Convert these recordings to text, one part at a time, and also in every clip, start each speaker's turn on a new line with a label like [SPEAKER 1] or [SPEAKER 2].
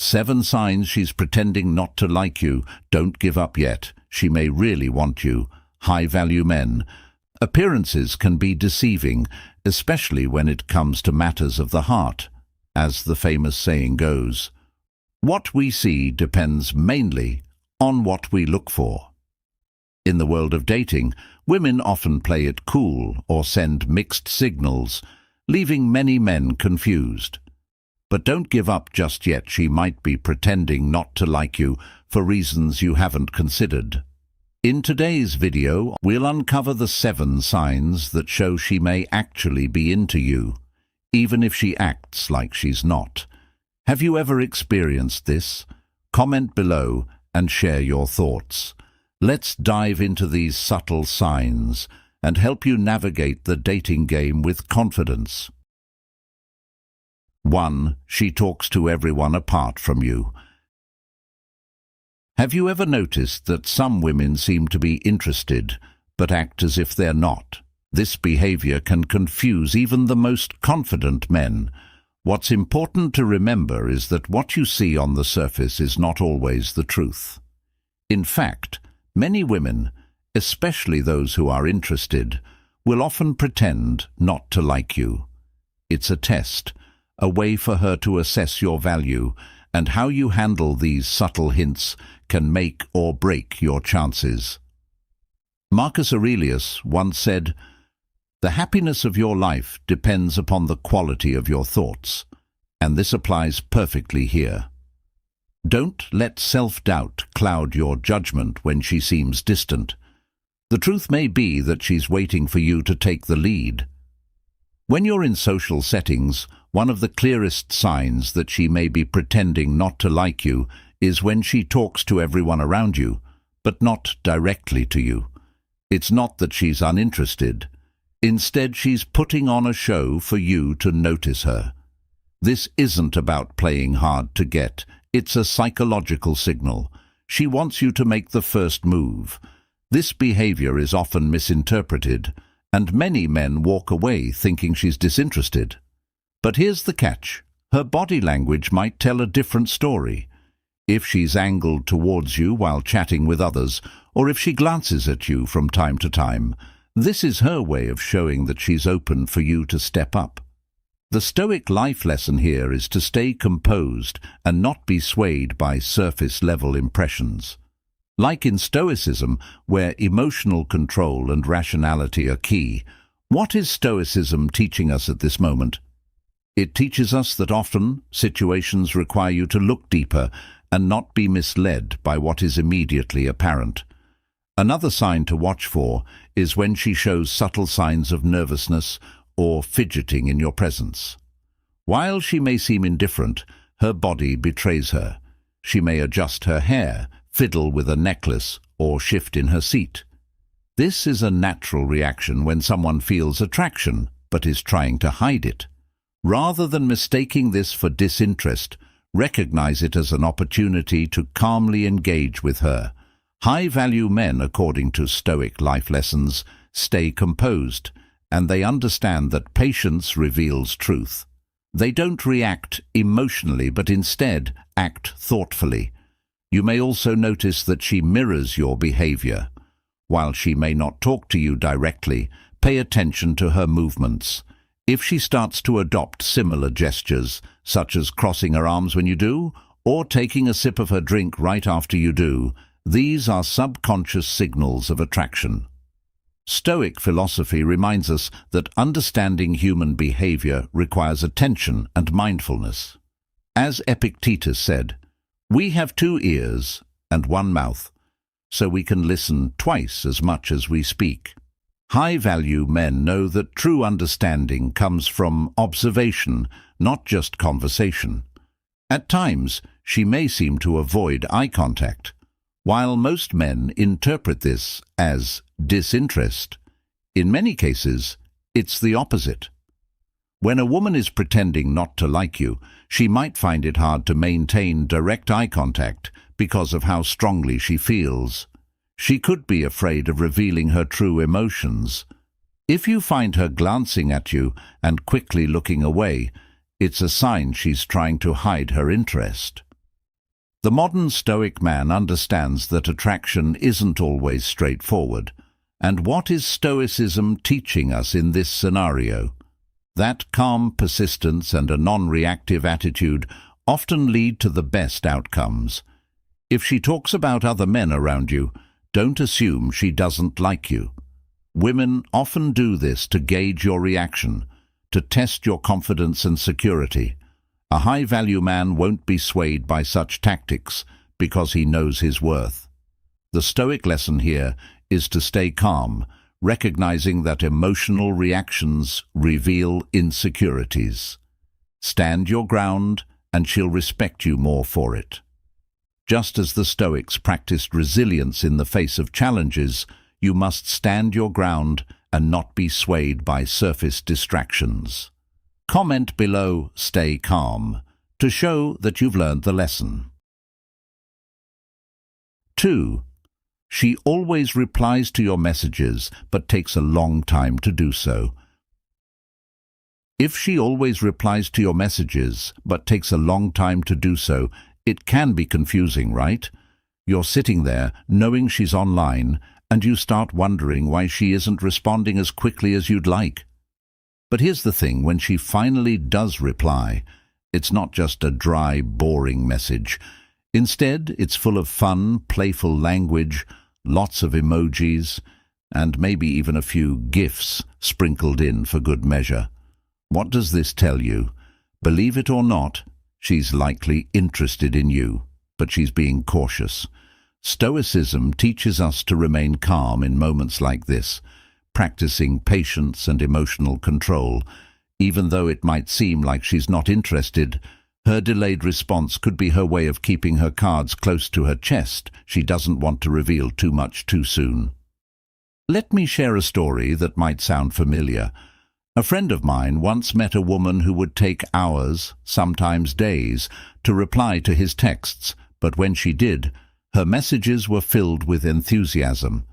[SPEAKER 1] 7 signs she's pretending not to like you. Don't give up yet. She may really want you. High-value men. Appearances can be deceiving, especially when it comes to matters of the heart. As the famous saying goes, what we see depends mainly on what we look for. In the world of dating, women often play it cool or send mixed signals, leaving many men confused. But don't give up just yet. She might be pretending not to like you for reasons you haven't considered. In today's video, we'll uncover the 7 signs that show she may actually be into you, even if she acts like she's not. Have you ever experienced this? Comment below and share your thoughts. Let's dive into these subtle signs and help you navigate the dating game with confidence. 1. She talks to everyone apart from you. Have you ever noticed that some women seem to be interested, but act as if they're not? This behavior can confuse even the most confident men. What's important to remember is that what you see on the surface is not always the truth. In fact, many women, especially those who are interested, will often pretend not to like you. It's a test, a way for her to assess your value, and how you handle these subtle hints can make or break your chances. Marcus Aurelius once said, "The happiness of your life depends upon the quality of your thoughts," and this applies perfectly here. Don't let self-doubt cloud your judgment when she seems distant. The truth may be that she's waiting for you to take the lead. When you're in social settings, one of the clearest signs that she may be pretending not to like you is when she talks to everyone around you, but not directly to you. It's not that she's uninterested. Instead, she's putting on a show for you to notice her. This isn't about playing hard to get. It's a psychological signal. She wants you to make the first move. This behavior is often misinterpreted, and many men walk away thinking she's disinterested. But here's the catch. Her body language might tell a different story. If she's angled towards you while chatting with others, or if she glances at you from time to time, this is her way of showing that she's open for you to step up. The Stoic life lesson here is to stay composed and not be swayed by surface-level impressions. Like in Stoicism, where emotional control and rationality are key, what is Stoicism teaching us at this moment? It teaches us that often situations require you to look deeper and not be misled by what is immediately apparent. Another sign to watch for is when she shows subtle signs of nervousness or fidgeting in your presence. While she may seem indifferent, her body betrays her. She may adjust her hair, fiddle with a necklace, or shift in her seat. This is a natural reaction when someone feels attraction but is trying to hide it. Rather than mistaking this for disinterest, recognize it as an opportunity to calmly engage with her. High-value men, according to Stoic life lessons, stay composed, and they understand that patience reveals truth. They don't react emotionally, but instead act thoughtfully. You may also notice that she mirrors your behavior. While she may not talk to you directly, pay attention to her movements. If she starts to adopt similar gestures, such as crossing her arms when you do, or taking a sip of her drink right after you do, these are subconscious signals of attraction. Stoic philosophy reminds us that understanding human behavior requires attention and mindfulness. As Epictetus said, "We have 2 ears and 1 mouth, so we can listen twice as much as we speak." High-value men know that true understanding comes from observation, not just conversation. At times, she may seem to avoid eye contact. While most men interpret this as disinterest, in many cases, it's the opposite. When a woman is pretending not to like you, she might find it hard to maintain direct eye contact because of how strongly she feels. She could be afraid of revealing her true emotions. If you find her glancing at you and quickly looking away, it's a sign she's trying to hide her interest. The modern Stoic man understands that attraction isn't always straightforward. And what is Stoicism teaching us in this scenario? That calm persistence and a non-reactive attitude often lead to the best outcomes. If she talks about other men around you, don't assume she doesn't like you. Women often do this to gauge your reaction, to test your confidence and security. A high-value man won't be swayed by such tactics because he knows his worth. The Stoic lesson here is to stay calm, recognizing that emotional reactions reveal insecurities. Stand your ground, and she'll respect you more for it. Just as the Stoics practiced resilience in the face of challenges, you must stand your ground and not be swayed by surface distractions. Comment below "Stay calm" to show that you've learned the lesson. 2. She always replies to your messages, but takes a long time to do so. If she always replies to your messages, but takes a long time to do so, it can be confusing, right? You're sitting there, knowing she's online, and you start wondering why she isn't responding as quickly as you'd like. But here's the thing, when she finally does reply, it's not just a dry, boring message. Instead, it's full of fun, playful language, lots of emojis, and maybe even a few GIFs sprinkled in for good measure. What does this tell you? Believe it or not, she's likely interested in you, but she's being cautious. Stoicism teaches us to remain calm in moments like this, practicing patience and emotional control. Even though it might seem like she's not interested, her delayed response could be her way of keeping her cards close to her chest. She doesn't want to reveal too much too soon. Let me share a story that might sound familiar. A friend of mine once met a woman who would take hours, sometimes days, to reply to his texts, but when she did, her messages were filled with enthusiasm.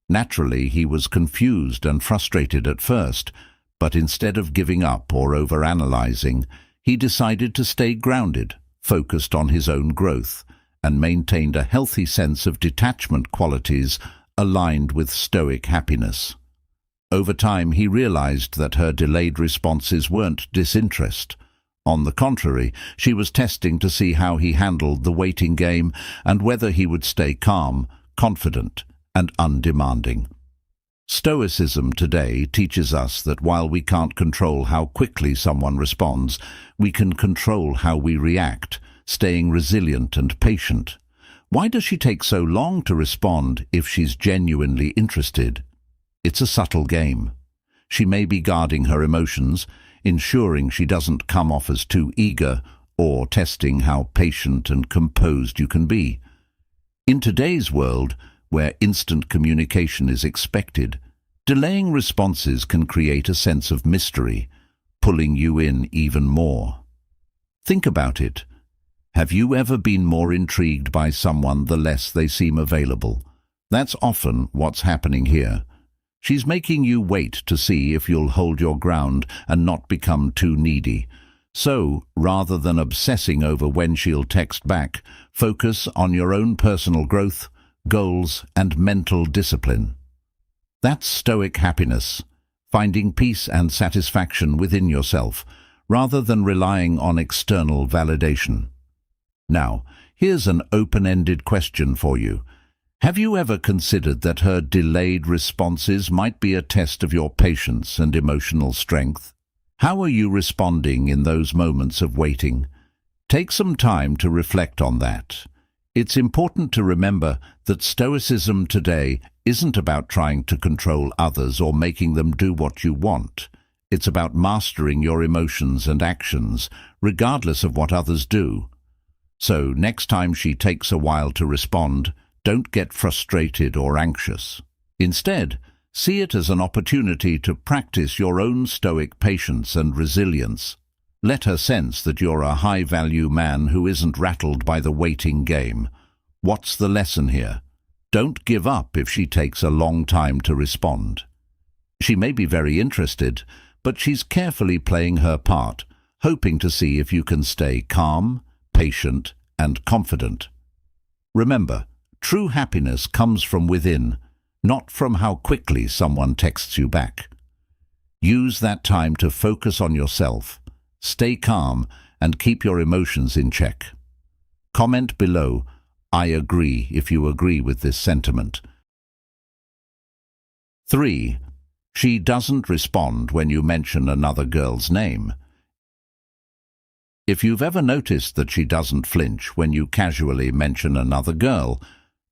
[SPEAKER 1] Naturally, he was confused and frustrated at first, but instead of giving up or overanalyzing, he decided to stay grounded, focused on his own growth, and maintained a healthy sense of detachment qualities aligned with Stoic happiness. Over time, he realized that her delayed responses weren't disinterest. On the contrary, she was testing to see how he handled the waiting game and whether he would stay calm, confident, and undemanding. Stoicism today teaches us that while we can't control how quickly someone responds, we can control how we react, staying resilient and patient. Why does she take so long to respond if she's genuinely interested? It's a subtle game. She may be guarding her emotions, ensuring she doesn't come off as too eager, or testing how patient and composed you can be. In today's world, where instant communication is expected, delaying responses can create a sense of mystery, pulling you in even more. Think about it. Have you ever been more intrigued by someone the less they seem available? That's often what's happening here. She's making you wait to see if you'll hold your ground and not become too needy. So, rather than obsessing over when she'll text back, focus on your own personal growth, goals, and mental discipline. That's Stoic happiness, finding peace and satisfaction within yourself, rather than relying on external validation. Now, here's an open-ended question for you. Have you ever considered that her delayed responses might be a test of your patience and emotional strength? How are you responding in those moments of waiting? Take some time to reflect on that. It's important to remember that Stoicism today isn't about trying to control others or making them do what you want. It's about mastering your emotions and actions, regardless of what others do. So, next time she takes a while to respond, don't get frustrated or anxious. Instead, see it as an opportunity to practice your own Stoic patience and resilience. Let her sense that you're a high-value man who isn't rattled by the waiting game. What's the lesson here? Don't give up if she takes a long time to respond. She may be very interested, but she's carefully playing her part, hoping to see if you can stay calm, patient, and confident. Remember, true happiness comes from within, not from how quickly someone texts you back. Use that time to focus on yourself, stay calm, and keep your emotions in check. Comment below, "I agree," if you agree with this sentiment. 3. She doesn't respond when you mention another girl's name. If you've ever noticed that she doesn't flinch when you casually mention another girl,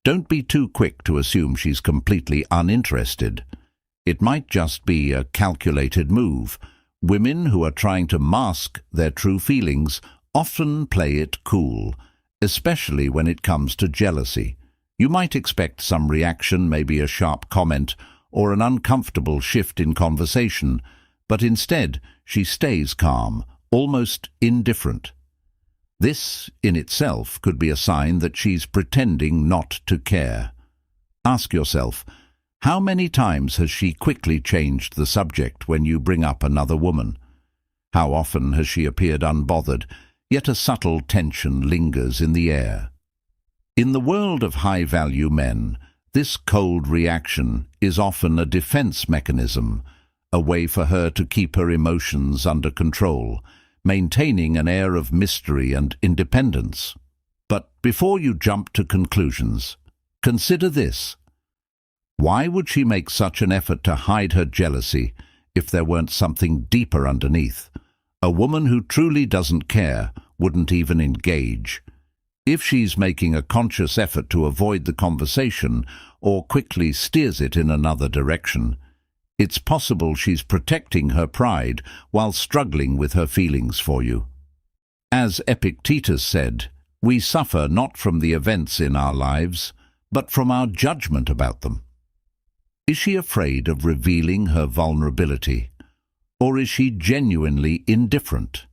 [SPEAKER 1] don't be too quick to assume she's completely uninterested. It might just be a calculated move. Women who are trying to mask their true feelings often play it cool, especially when it comes to jealousy. You might expect some reaction, maybe a sharp comment, or an uncomfortable shift in conversation, but instead she stays calm, almost indifferent. This, in itself, could be a sign that she's pretending not to care. Ask yourself, how many times has she quickly changed the subject when you bring up another woman? How often has she appeared unbothered, yet a subtle tension lingers in the air? In the world of high-value men, this cold reaction is often a defense mechanism, a way for her to keep her emotions under control, maintaining an air of mystery and independence. But before you jump to conclusions, consider this. Why would she make such an effort to hide her jealousy if there weren't something deeper underneath? A woman who truly doesn't care wouldn't even engage. If she's making a conscious effort to avoid the conversation or quickly steers it in another direction, it's possible she's protecting her pride while struggling with her feelings for you. As Epictetus said, we suffer not from the events in our lives, but from our judgment about them. Is she afraid of revealing her vulnerability, or is she genuinely indifferent?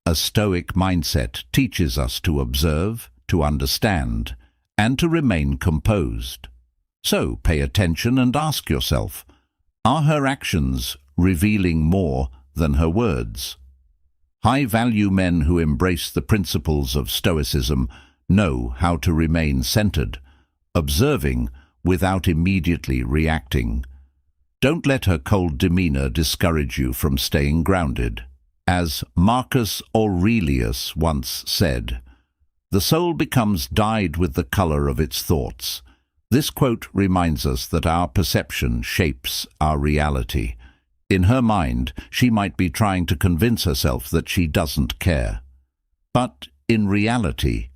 [SPEAKER 1] A Stoic mindset teaches us to observe, to understand, and to remain composed. So pay attention and ask yourself, are her actions revealing more than her words? High-value men who embrace the principles of Stoicism know how to remain centered, observing without immediately reacting. Don't let her cold demeanor discourage you from staying grounded. As Marcus Aurelius once said, "The soul becomes dyed with the color of its thoughts." This quote reminds us that our perception shapes our reality. In her mind, she might be trying to convince herself that she doesn't care. But in reality,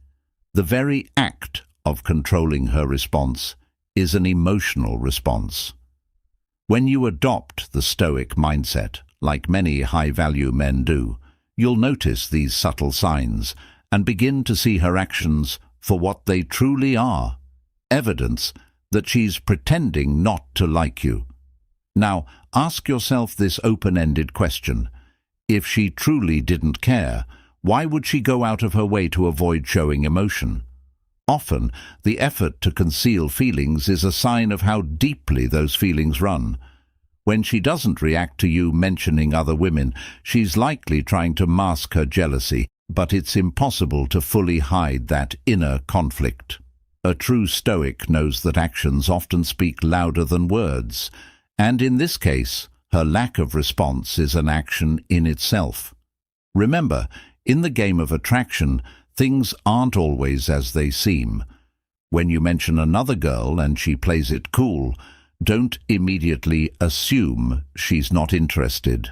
[SPEAKER 1] the very act of controlling her response is an emotional response. When you adopt the Stoic mindset, like many high-value men do, you'll notice these subtle signs and begin to see her actions for what they truly are, evidence that she's pretending not to like you. Now, ask yourself this open-ended question. If she truly didn't care, why would she go out of her way to avoid showing emotion? Often, the effort to conceal feelings is a sign of how deeply those feelings run. When she doesn't react to you mentioning other women, she's likely trying to mask her jealousy, but it's impossible to fully hide that inner conflict. A true Stoic knows that actions often speak louder than words, and in this case, her lack of response is an action in itself. Remember, in the game of attraction, things aren't always as they seem. When you mention another girl and she plays it cool, don't immediately assume she's not interested.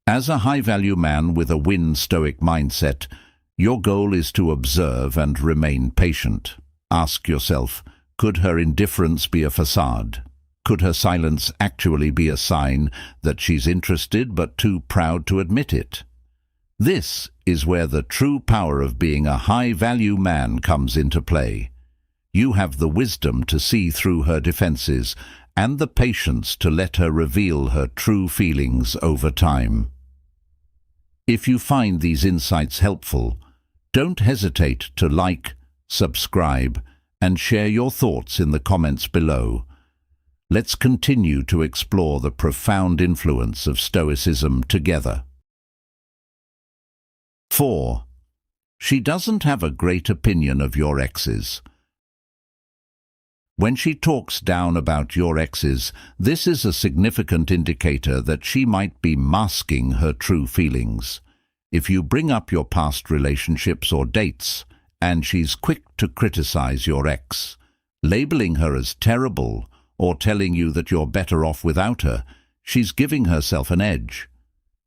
[SPEAKER 1] As a high-value man with a win Stoic mindset, your goal is to observe and remain patient. Ask yourself, could her indifference be a facade? Could her silence actually be a sign that she's interested but too proud to admit it? This is where the true power of being a high-value man comes into play. You have the wisdom to see through her defenses and the patience to let her reveal her true feelings over time. If you find these insights helpful, don't hesitate to like, subscribe, and share your thoughts in the comments below. Let's continue to explore the profound influence of Stoicism together. 4. She doesn't have a great opinion of your exes. When she talks down about your exes, this is a significant indicator that she might be masking her true feelings. If you bring up your past relationships or dates, and she's quick to criticize your ex, labeling her as terrible or telling you that you're better off without her, she's giving herself an edge.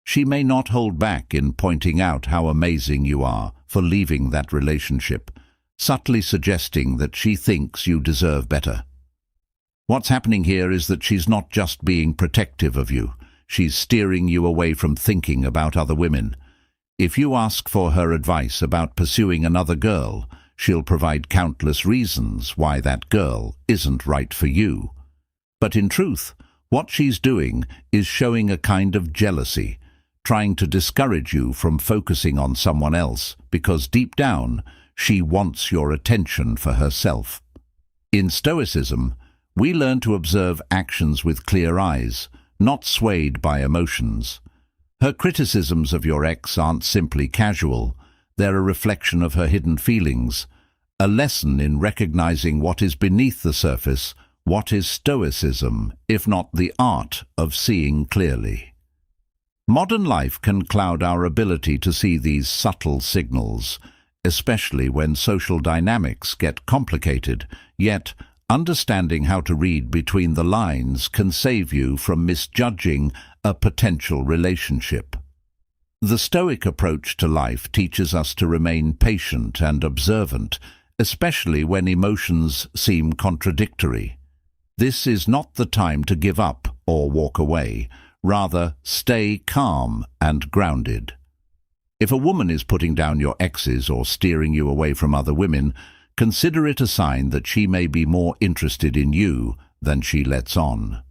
[SPEAKER 1] She may not hold back in pointing out how amazing you are for leaving that relationship, subtly suggesting that she thinks you deserve better. What's happening here is that she's not just being protective of you, she's steering you away from thinking about other women. If you ask for her advice about pursuing another girl, she'll provide countless reasons why that girl isn't right for you. But in truth, what she's doing is showing a kind of jealousy, trying to discourage you from focusing on someone else, because deep down, she wants your attention for herself. In Stoicism, we learn to observe actions with clear eyes, not swayed by emotions. Her criticisms of your ex aren't simply casual, they're a reflection of her hidden feelings, a lesson in recognizing what is beneath the surface. What is Stoicism, if not the art of seeing clearly? Modern life can cloud our ability to see these subtle signals, especially when social dynamics get complicated, yet understanding how to read between the lines can save you from misjudging a potential relationship. The Stoic approach to life teaches us to remain patient and observant, especially when emotions seem contradictory. This is not the time to give up or walk away. Rather, stay calm and grounded. If a woman is putting down your exes or steering you away from other women, consider it a sign that she may be more interested in you than she lets on.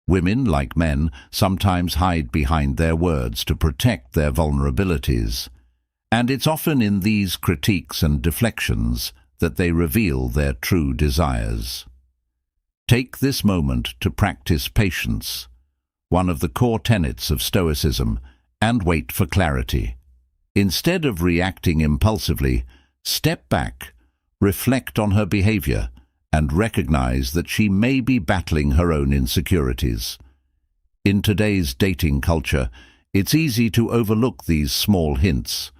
[SPEAKER 1] Women, like men, sometimes hide behind their words to protect their vulnerabilities, and it's often in these critiques and deflections that they reveal their true desires. Take this moment to practice patience, one of the core tenets of Stoicism, and wait for clarity. Instead of reacting impulsively, step back, reflect on her behavior, and recognize that she may be battling her own insecurities. In today's dating culture, it's easy to overlook these small hints,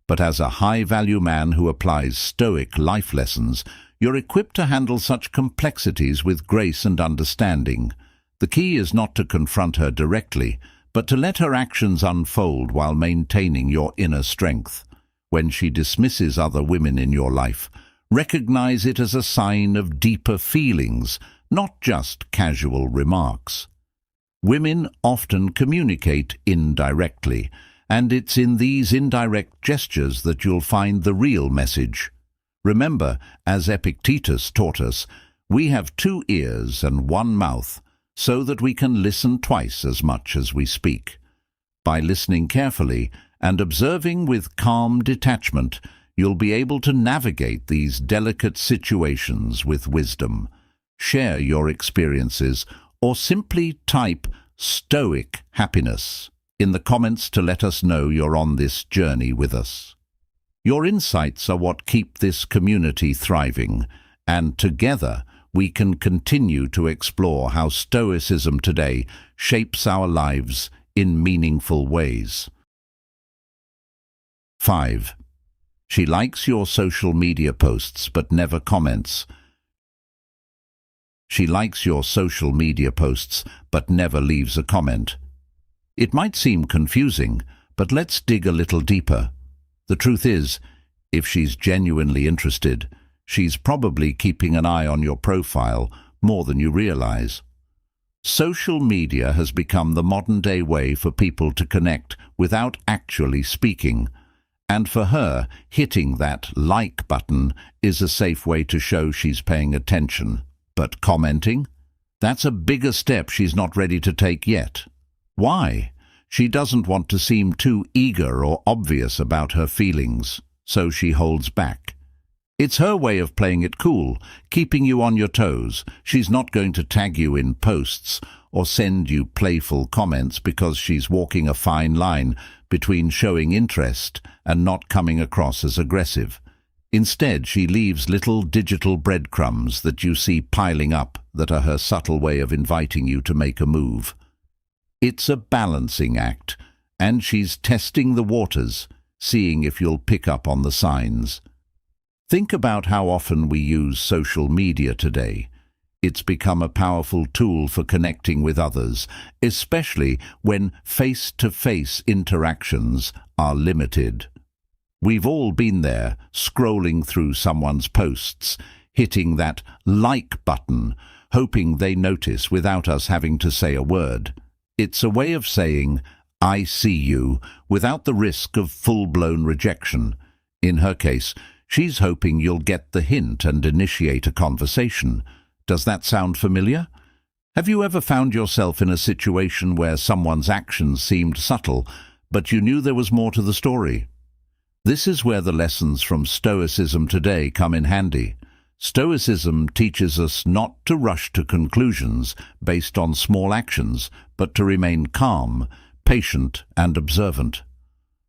[SPEAKER 1] but as a high-value man who applies Stoic life lessons, you're equipped to handle such complexities with grace and understanding. The key is not to confront her directly, but to let her actions unfold while maintaining your inner strength. When she dismisses other women in your life, recognize it as a sign of deeper feelings, not just casual remarks. Women often communicate indirectly, and it's in these indirect gestures that you'll find the real message. Remember, as Epictetus taught us, we have 2 ears and 1 mouth, so that we can listen twice as much as we speak. By listening carefully and observing with calm detachment, you'll be able to navigate these delicate situations with wisdom. Share your experiences, or simply type Stoic happiness in the comments to let us know you're on this journey with us. Your insights are what keep this community thriving, and together we can continue to explore how Stoicism today shapes our lives in meaningful ways. 5. She likes your social media posts but never comments. She likes your social media posts but never leaves a comment. It might seem confusing, but let's dig a little deeper. The truth is, if she's genuinely interested, she's probably keeping an eye on your profile more than you realize. Social media has become the modern-day way for people to connect without actually speaking, and for her, hitting that like button is a safe way to show she's paying attention. But commenting? That's a bigger step she's not ready to take yet. Why? She doesn't want to seem too eager or obvious about her feelings, so she holds back. It's her way of playing it cool, keeping you on your toes. She's not going to tag you in posts or send you playful comments because she's walking a fine line between showing interest and not coming across as aggressive. Instead, she leaves little digital breadcrumbs that you see piling up that are her subtle way of inviting you to make a move. It's a balancing act, and she's testing the waters, seeing if you'll pick up on the signs. Think about how often we use social media today. It's become a powerful tool for connecting with others, especially when face-to-face interactions are limited. We've all been there, scrolling through someone's posts, hitting that like button, hoping they notice without us having to say a word. It's a way of saying, "I see you," without the risk of full-blown rejection. In her case, she's hoping you'll get the hint and initiate a conversation. Does that sound familiar? Have you ever found yourself in a situation where someone's actions seemed subtle, but you knew there was more to the story? This is where the lessons from Stoicism today come in handy. Stoicism teaches us not to rush to conclusions based on small actions, but to remain calm, patient, and observant.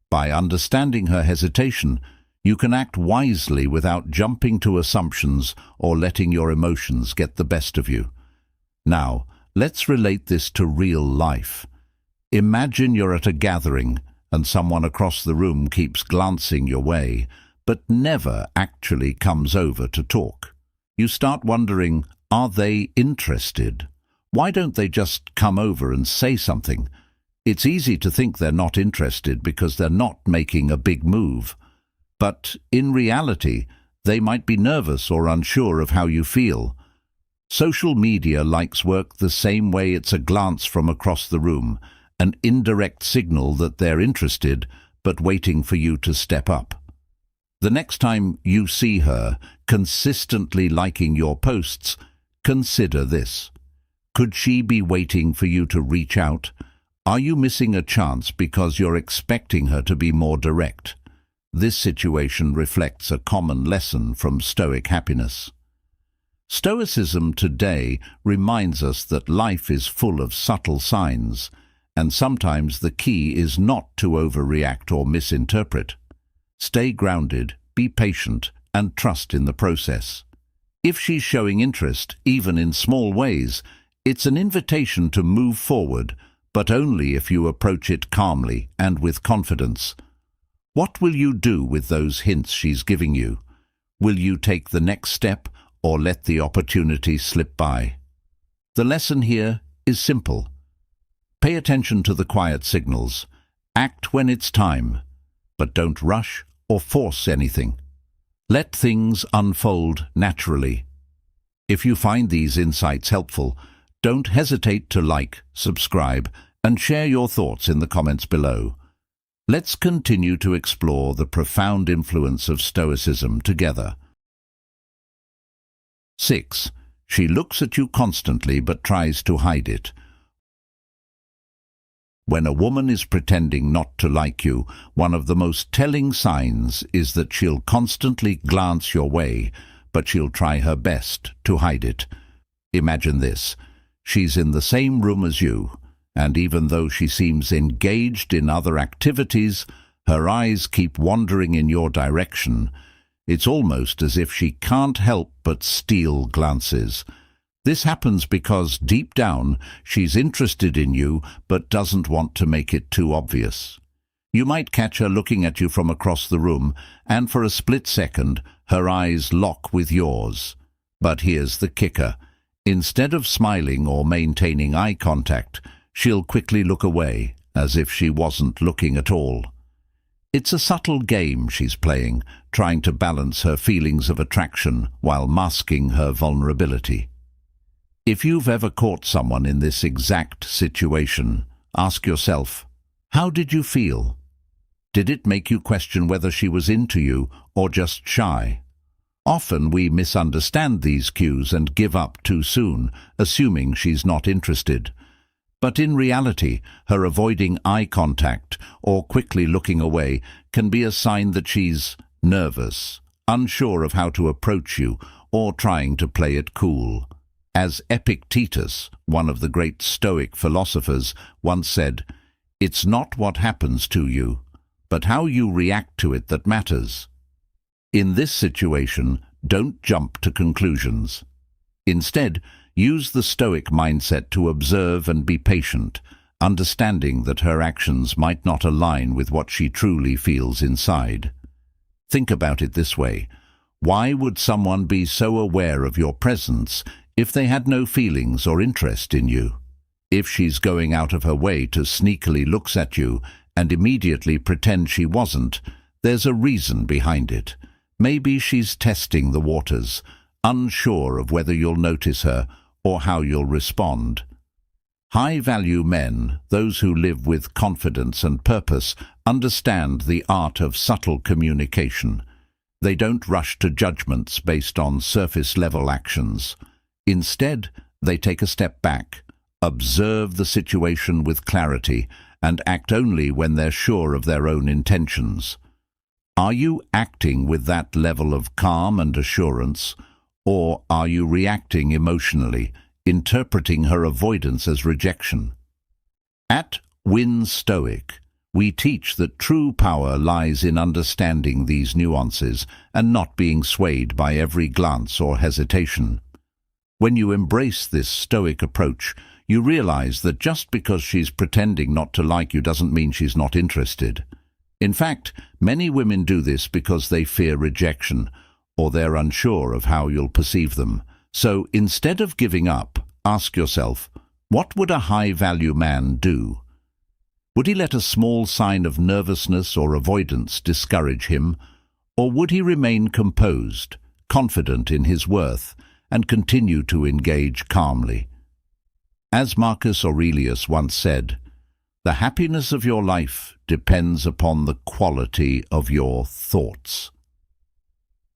[SPEAKER 1] By understanding her hesitation, you can act wisely without jumping to assumptions or letting your emotions get the best of you. Now, let's relate this to real life. Imagine you're at a gathering and someone across the room keeps glancing your way, but never actually comes over to talk. You start wondering, are they interested? Why don't they just come over and say something? It's easy to think they're not interested because they're not making a big move. But in reality, they might be nervous or unsure of how you feel. Social media likes work the same way. It's a glance from across the room, an indirect signal that they're interested, but waiting for you to step up. The next time you see her consistently liking your posts, consider this. Could she be waiting for you to reach out? Are you missing a chance because you're expecting her to be more direct? This situation reflects a common lesson from Stoic happiness. Stoicism today reminds us that life is full of subtle signs, and sometimes the key is not to overreact or misinterpret. Stay grounded, be patient, and trust in the process. If she's showing interest, even in small ways, it's an invitation to move forward, but only if you approach it calmly and with confidence. What will you do with those hints she's giving you? Will you take the next step or let the opportunity slip by? The lesson here is simple. Pay attention to the quiet signals. Act when it's time, but don't rush or force anything. Let things unfold naturally. If you find these insights helpful, don't hesitate to like, subscribe, and share your thoughts in the comments below. Let's continue to explore the profound influence of Stoicism together. 6. She looks at you constantly but tries to hide it. When a woman is pretending not to like you, one of the most telling signs is that she'll constantly glance your way, but she'll try her best to hide it. Imagine this. She's in the same room as you, and even though she seems engaged in other activities, her eyes keep wandering in your direction. It's almost as if she can't help but steal glances. This happens because deep down she's interested in you but doesn't want to make it too obvious. You might catch her looking at you from across the room, and for a split second her eyes lock with yours. But here's the kicker. Instead of smiling or maintaining eye contact, she'll quickly look away, as if she wasn't looking at all. It's a subtle game she's playing, trying to balance her feelings of attraction while masking her vulnerability. If you've ever caught someone in this exact situation, ask yourself, how did you feel? Did it make you question whether she was into you or just shy? Often we misunderstand these cues and give up too soon, assuming she's not interested. But in reality, her avoiding eye contact or quickly looking away can be a sign that she's nervous, unsure of how to approach you, or trying to play it cool. As Epictetus, one of the great Stoic philosophers, once said, "It's not what happens to you, but how you react to it that matters." In this situation, don't jump to conclusions. Instead, use the Stoic mindset to observe and be patient, understanding that her actions might not align with what she truly feels inside. Think about it this way. Why would someone be so aware of your presence if they had no feelings or interest in you? If she's going out of her way to sneakily look at you and immediately pretend she wasn't, there's a reason behind it. Maybe she's testing the waters, unsure of whether you'll notice her or how you'll respond. High-value men, those who live with confidence and purpose, understand the art of subtle communication. They don't rush to judgments based on surface-level actions. Instead, they take a step back, observe the situation with clarity, and act only when they're sure of their own intentions. Are you acting with that level of calm and assurance, or are you reacting emotionally, interpreting her avoidance as rejection? At Win Stoic, we teach that true power lies in understanding these nuances and not being swayed by every glance or hesitation. When you embrace this Stoic approach, you realize that just because she's pretending not to like you doesn't mean she's not interested. In fact, many women do this because they fear rejection, or they're unsure of how you'll perceive them. So instead of giving up, ask yourself, what would a high-value man do? Would he let a small sign of nervousness or avoidance discourage him, or would he remain composed, confident in his worth, and continue to engage calmly? As Marcus Aurelius once said, "The happiness of your life depends upon the quality of your thoughts."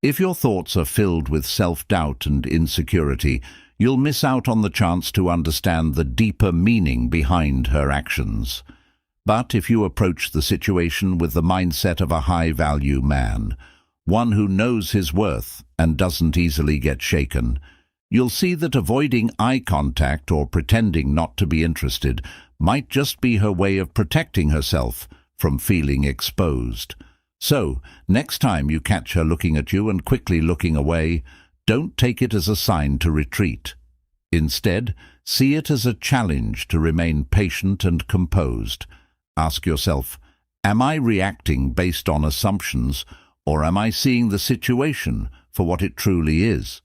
[SPEAKER 1] If your thoughts are filled with self-doubt and insecurity, you'll miss out on the chance to understand the deeper meaning behind her actions. But if you approach the situation with the mindset of a high-value man, one who knows his worth and doesn't easily get shaken, you'll see that avoiding eye contact or pretending not to be interested might just be her way of protecting herself from feeling exposed. So, next time you catch her looking at you and quickly looking away, don't take it as a sign to retreat. Instead, see it as a challenge to remain patient and composed. Ask yourself, am I reacting based on assumptions, or am I seeing the situation for what it truly is?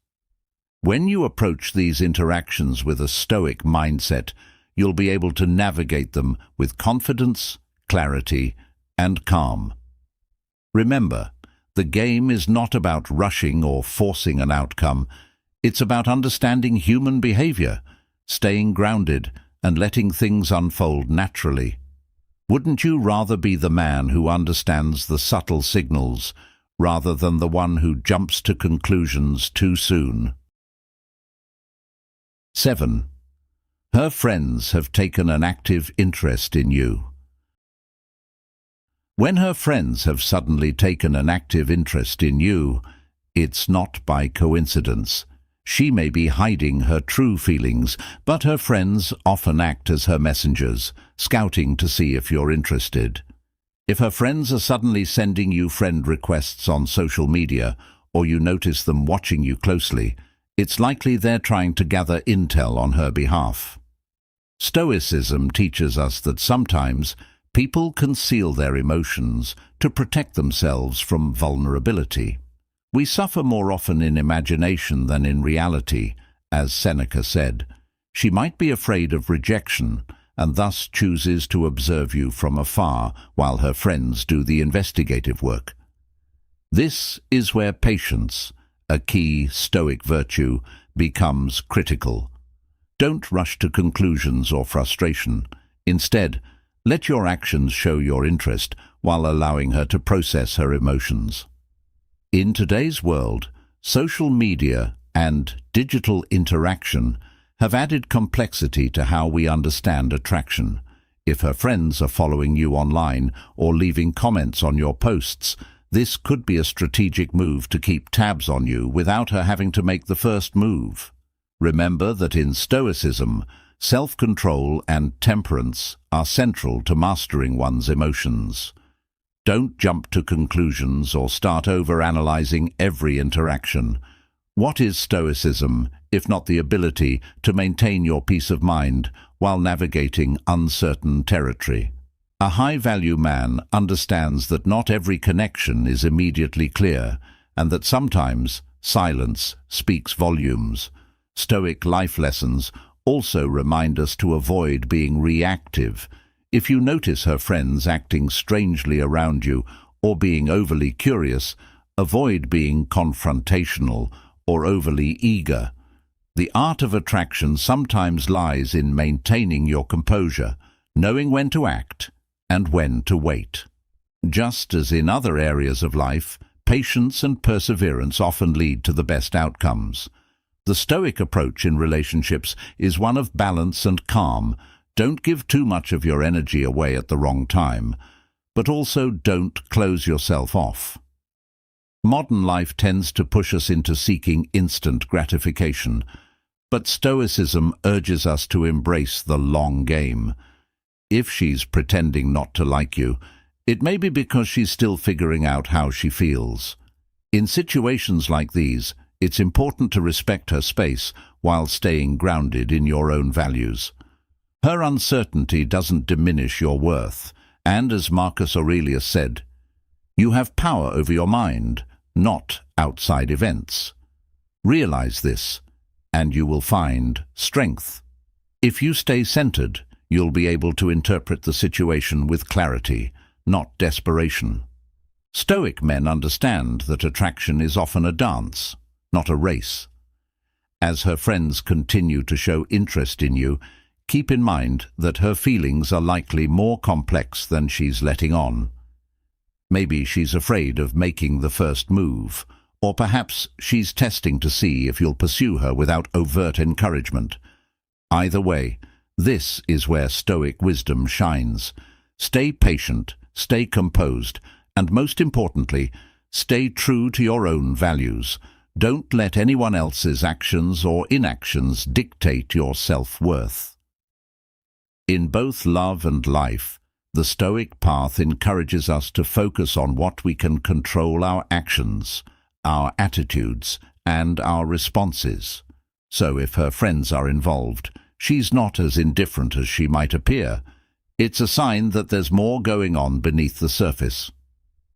[SPEAKER 1] When you approach these interactions with a Stoic mindset, you'll be able to navigate them with confidence, clarity, and calm. Remember, the game is not about rushing or forcing an outcome. It's about understanding human behavior, staying grounded, and letting things unfold naturally. Wouldn't you rather be the man who understands the subtle signals rather than the one who jumps to conclusions too soon? 7. Her friends have taken an active interest in you. When her friends have suddenly taken an active interest in you, it's not by coincidence. She may be hiding her true feelings, but her friends often act as her messengers, scouting to see if you're interested. If her friends are suddenly sending you friend requests on social media, or you notice them watching you closely, it's likely they're trying to gather intel on her behalf. Stoicism teaches us that sometimes people conceal their emotions to protect themselves from vulnerability. We suffer more often in imagination than in reality, as Seneca said. She might be afraid of rejection and thus chooses to observe you from afar while her friends do the investigative work. This is where patience, a key Stoic virtue, becomes critical. Don't rush to conclusions or frustration. Instead, let your actions show your interest while allowing her to process her emotions. In today's world, social media and digital interaction have added complexity to how we understand attraction. If her friends are following you online or leaving comments on your posts, this could be a strategic move to keep tabs on you without her having to make the first move. Remember that in Stoicism, self-control and temperance are central to mastering one's emotions. Don't jump to conclusions or start over-analyzing every interaction. What is Stoicism, if not the ability to maintain your peace of mind while navigating uncertain territory? A high-value man understands that not every connection is immediately clear, and that sometimes silence speaks volumes. Stoic life lessons also remind us to avoid being reactive. If you notice her friends acting strangely around you or being overly curious, avoid being confrontational or overly eager. The art of attraction sometimes lies in maintaining your composure, knowing when to act and when to wait. Just as in other areas of life, patience and perseverance often lead to the best outcomes. The Stoic approach in relationships is one of balance and calm. Don't give too much of your energy away at the wrong time, but also don't close yourself off. Modern life tends to push us into seeking instant gratification, but Stoicism urges us to embrace the long game. If she's pretending not to like you, it may be because she's still figuring out how she feels. In situations like these, it's important to respect her space while staying grounded in your own values. Her uncertainty doesn't diminish your worth, and as Marcus Aurelius said, you have power over your mind, not outside events. Realize this, and you will find strength. If you stay centered, you'll be able to interpret the situation with clarity, not desperation. Stoic men understand that attraction is often a dance, not a race. As her friends continue to show interest in you, keep in mind that her feelings are likely more complex than she's letting on. Maybe she's afraid of making the first move, or perhaps she's testing to see if you'll pursue her without overt encouragement. Either way, this is where Stoic wisdom shines. Stay patient, stay composed, and most importantly, stay true to your own values. Don't let anyone else's actions or inactions dictate your self-worth. In both love and life, the Stoic path encourages us to focus on what we can control: our actions, our attitudes, and our responses. So if her friends are involved, she's not as indifferent as she might appear. It's a sign that there's more going on beneath the surface.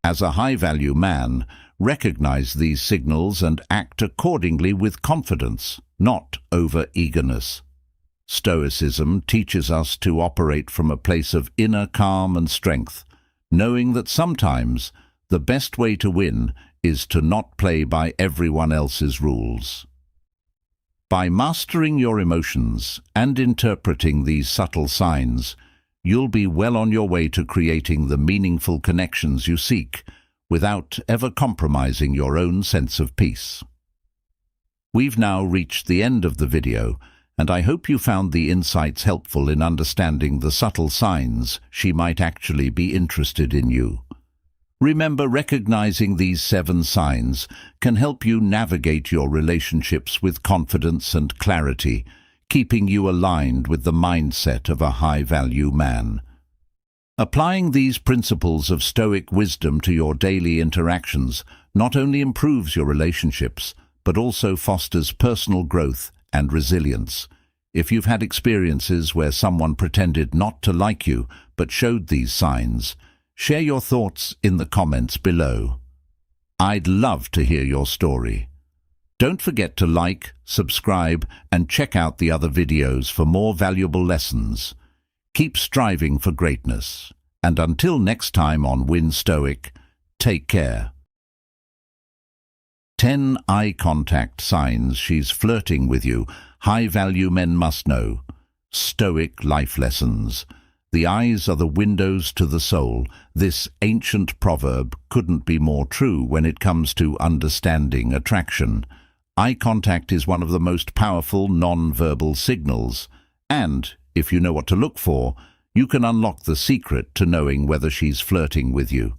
[SPEAKER 1] As a high-value man, recognize these signals and act accordingly with confidence, not over-eagerness. Stoicism teaches us to operate from a place of inner calm and strength, knowing that sometimes the best way to win is to not play by everyone else's rules. By mastering your emotions and interpreting these subtle signs, you'll be well on your way to creating the meaningful connections you seek, without ever compromising your own sense of peace. We've now reached the end of the video, and I hope you found the insights helpful in understanding the subtle signs she might actually be interested in you. Remember, recognizing these 7 signs can help you navigate your relationships with confidence and clarity, keeping you aligned with the mindset of a high-value man. Applying these principles of Stoic wisdom to your daily interactions not only improves your relationships, but also fosters personal growth and resilience. If you've had experiences where someone pretended not to like you but showed these signs, share your thoughts in the comments below. I'd love to hear your story. Don't forget to like, subscribe, and check out the other videos for more valuable lessons. Keep striving for greatness, and until next time on Win Stoic, take care. 10 eye contact signs she's flirting with you. High-value men must know. Stoic life lessons. The eyes are the windows to the soul. This ancient proverb couldn't be more true when it comes to understanding attraction. Eye contact is one of the most powerful non-verbal signals, and if you know what to look for, you can unlock the secret to knowing whether she's flirting with you.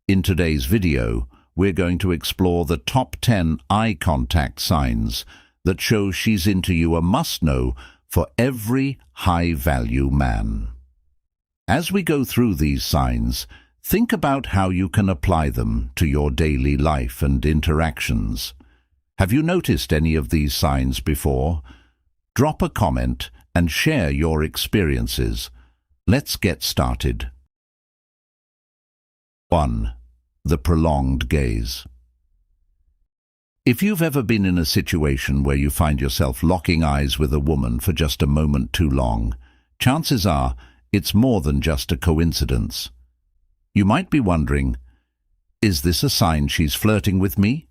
[SPEAKER 1] In today's video, we're going to explore the top 10 eye contact signs that show she's into you, a must-know for every high-value man. As we go through these signs, Think about how you can apply them to your daily life and interactions. Have you noticed any of these signs before? Drop a comment and share your experiences. Let's get started. 1. The prolonged gaze. If you've ever been in a situation where you find yourself locking eyes with a woman for just a moment too long, chances are it's more than just a coincidence. You might be wondering, is this a sign she's flirting with me?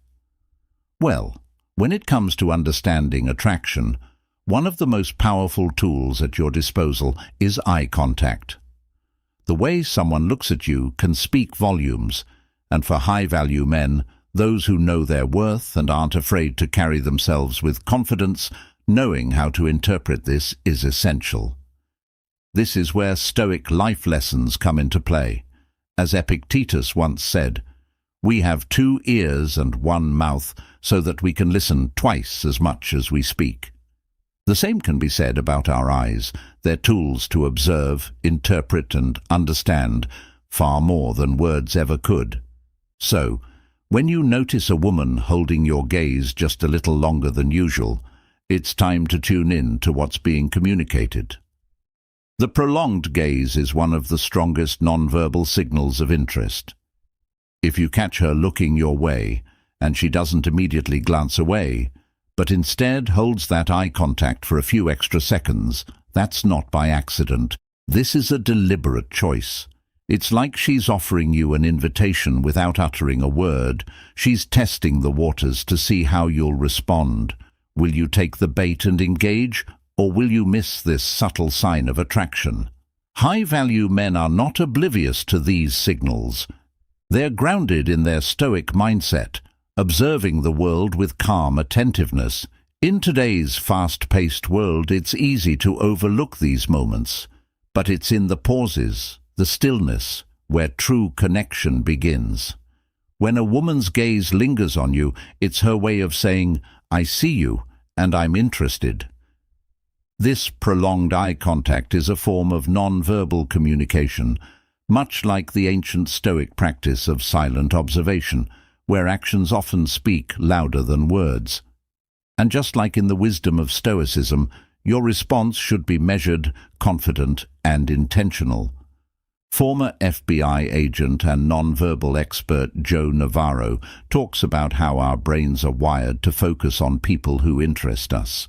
[SPEAKER 1] Well, when it comes to understanding attraction, one of the most powerful tools at your disposal is eye contact. The way someone looks at you can speak volumes, and for high-value men, those who know their worth and aren't afraid to carry themselves with confidence, knowing how to interpret this is essential. This is where Stoic life lessons come into play. As Epictetus once said, "We have 2 ears and 1 mouth so that we can listen twice as much as we speak." The same can be said about our eyes. They're tools to observe, interpret and understand far more than words ever could. So, when you notice a woman holding your gaze just a little longer than usual, it's time to tune in to what's being communicated. The prolonged gaze is one of the strongest nonverbal signals of interest. If you catch her looking your way, and she doesn't immediately glance away, but instead holds that eye contact for a few extra seconds, that's not by accident. This is a deliberate choice. It's like she's offering you an invitation without uttering a word. She's testing the waters to see how you'll respond. Will you take the bait and engage, or will you miss this subtle sign of attraction? High-value men are not oblivious to these signals. They're grounded in their Stoic mindset, observing the world with calm attentiveness. In today's fast-paced world, it's easy to overlook these moments, but it's in the pauses, the stillness, where true connection begins. When a woman's gaze lingers on you, it's her way of saying, "I see you, and I'm interested." This prolonged eye contact is a form of non-verbal communication, much like the ancient Stoic practice of silent observation, where actions often speak louder than words. And just like in the wisdom of Stoicism, your response should be measured, confident, and intentional. Former FBI agent and nonverbal expert Joe Navarro talks about how our brains are wired to focus on people who interest us.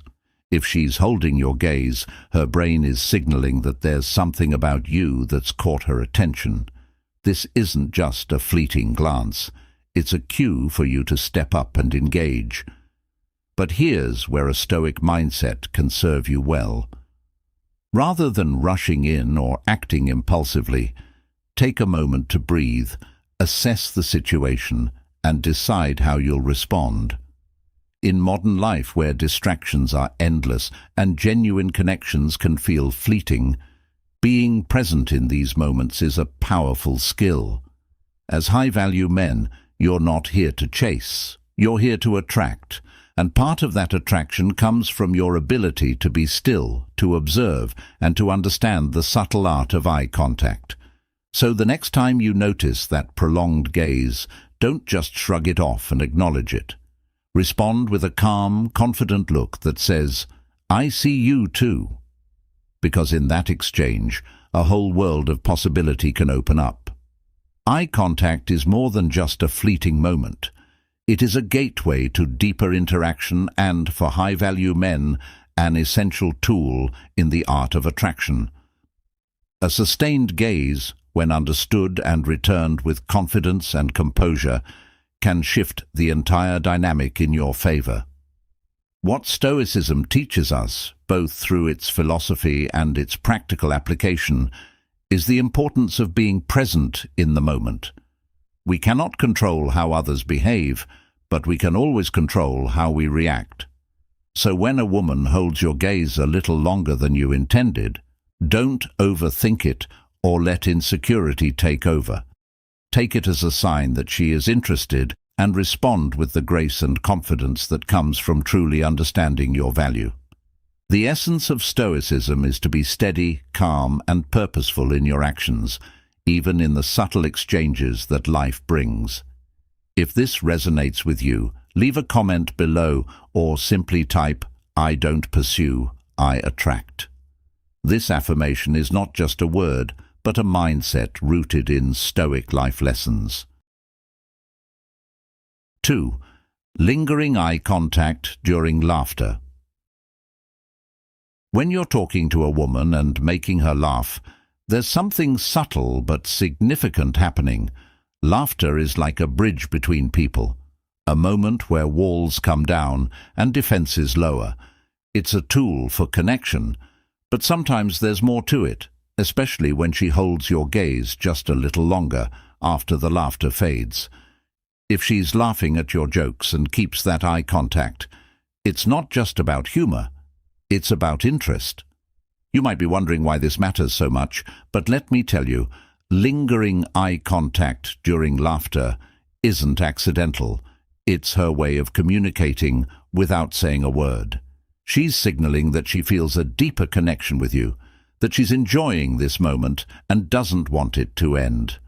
[SPEAKER 1] If she's holding your gaze, her brain is signaling that there's something about you that's caught her attention. This isn't just a fleeting glance. It's a cue for you to step up and engage. But here's where a Stoic mindset can serve you well. Rather than rushing in or acting impulsively, take a moment to breathe, assess the situation, and decide how you'll respond. In modern life, where distractions are endless and genuine connections can feel fleeting, being present in these moments is a powerful skill. As high-value men, you're not here to chase, you're here to attract, and part of that attraction comes from your ability to be still, to observe, and to understand the subtle art of eye contact. So the next time you notice that prolonged gaze, don't just shrug it off and acknowledge it. Respond with a calm, confident look that says, "I see you too." Because in that exchange, a whole world of possibility can open up. Eye contact is more than just a fleeting moment. It is a gateway to deeper interaction and, for high-value men, an essential tool in the art of attraction. A sustained gaze, when understood and returned with confidence and composure, can shift the entire dynamic in your favor. What Stoicism teaches us, both through its philosophy and its practical application, is the importance of being present in the moment. We cannot control how others behave, but we can always control how we react. So when a woman holds your gaze a little longer than you intended, don't overthink it or let insecurity take over. Take it as a sign that she is interested and respond with the grace and confidence that comes from truly understanding your value. The essence of Stoicism is to be steady, calm, and purposeful in your actions, even in the subtle exchanges that life brings. If this resonates with you, leave a comment below or simply type, "I don't pursue, I attract." This affirmation is not just a word, but a mindset rooted in Stoic life lessons. 2. Lingering eye contact during laughter. When you're talking to a woman and making her laugh, there's something subtle but significant happening. Laughter is like a bridge between people, a moment where walls come down and defenses lower. It's a tool for connection, but sometimes there's more to it, especially when she holds your gaze just a little longer after the laughter fades. If she's laughing at your jokes and keeps that eye contact, it's not just about humor, it's about interest. You might be wondering why this matters so much, but let me tell you, lingering eye contact during laughter isn't accidental. It's her way of communicating without saying a word. She's signaling that she feels a deeper connection with you, that she's enjoying this moment and doesn't want it to end.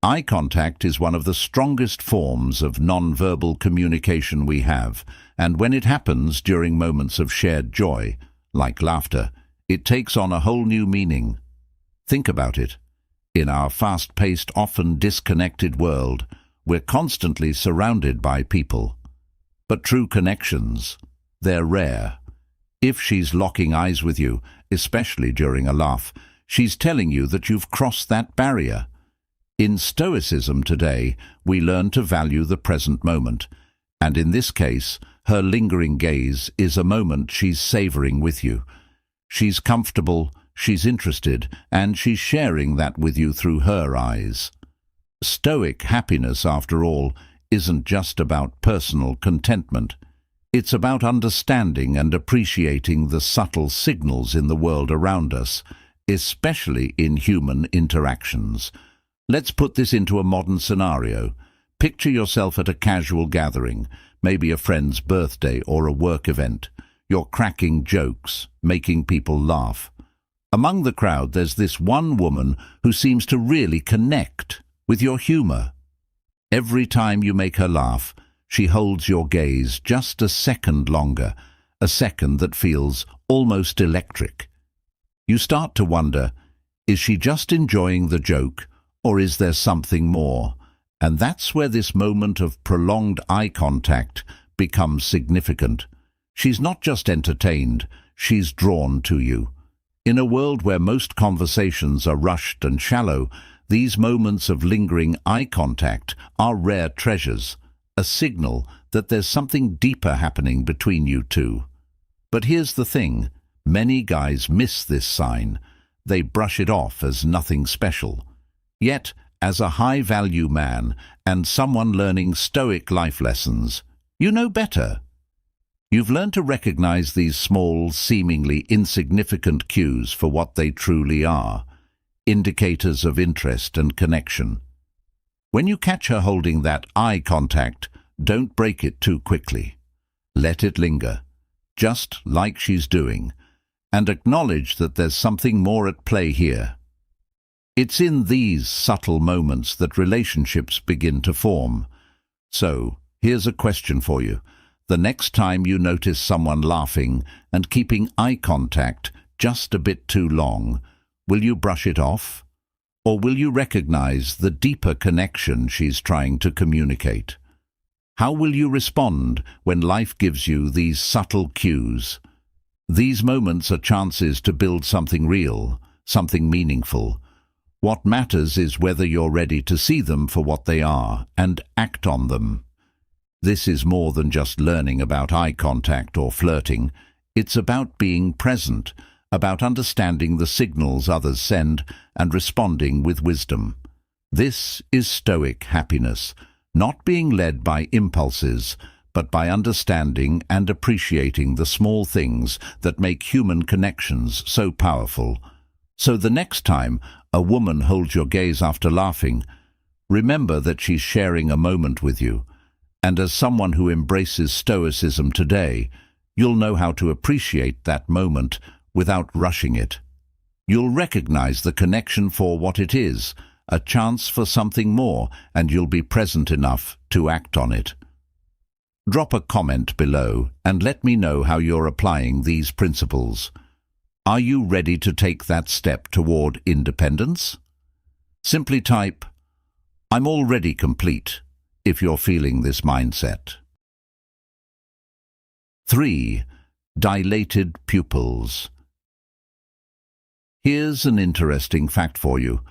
[SPEAKER 1] Eye contact is one of the strongest forms of non-verbal communication we have, and when it happens during moments of shared joy, like laughter, it takes on a whole new meaning. Think about it. In our fast-paced, often disconnected world, we're constantly surrounded by people. But true connections, they're rare. If she's locking eyes with you, especially during a laugh, she's telling you that you've crossed that barrier. In Stoicism today, we learn to value the present moment, and in this case, her lingering gaze is a moment she's savoring with you. She's comfortable, she's interested, and she's sharing that with you through her eyes. Stoic happiness, after all, isn't just about personal contentment. It's about understanding and appreciating the subtle signals in the world around us, especially in human interactions. Let's put this into a modern scenario. Picture yourself at a casual gathering, maybe a friend's birthday or a work event. You're cracking jokes, making people laugh. Among the crowd, there's this one woman who seems to really connect with your humor. Every time you make her laugh, she holds your gaze just a second longer, a second that feels almost electric. You start to wonder, is she just enjoying the joke, or is there something more? And that's where this moment of prolonged eye contact becomes significant. She's not just entertained, she's drawn to you. In a world where most conversations are rushed and shallow, these moments of lingering eye contact are rare treasures, a signal that there's something deeper happening between you two. But here's the thing, many guys miss this sign. They brush it off as nothing special. Yet, as a high-value man and someone learning Stoic life lessons, you know better. You've learned to recognize these small, seemingly insignificant cues for what they truly are, indicators of interest and connection. When you catch her holding that eye contact, don't break it too quickly. Let it linger, just like she's doing, and acknowledge that there's something more at play here. It's in these subtle moments that relationships begin to form. So, here's a question for you. The next time you notice someone laughing and keeping eye contact just a bit too long, will you brush it off? Or will you recognize the deeper connection she's trying to communicate? How will you respond when life gives you these subtle cues? These moments are chances to build something real, something meaningful. What matters is whether you're ready to see them for what they are and act on them. This is more than just learning about eye contact or flirting. It's about being present, about understanding the signals others send and responding with wisdom. This is Stoic happiness, not being led by impulses, but by understanding and appreciating the small things that make human connections so powerful. So the next time a woman holds your gaze after laughing, remember that she's sharing a moment with you. And as someone who embraces Stoicism today, you'll know how to appreciate that moment without rushing it. You'll recognize the connection for what it is, a chance for something more, and you'll be present enough to act on it. Drop a comment below and let me know how you're applying these principles. Are you ready to take that step toward independence? Simply type, "I'm already complete," if you're feeling this mindset. 3. Dilated pupils. Here's an interesting fact for you,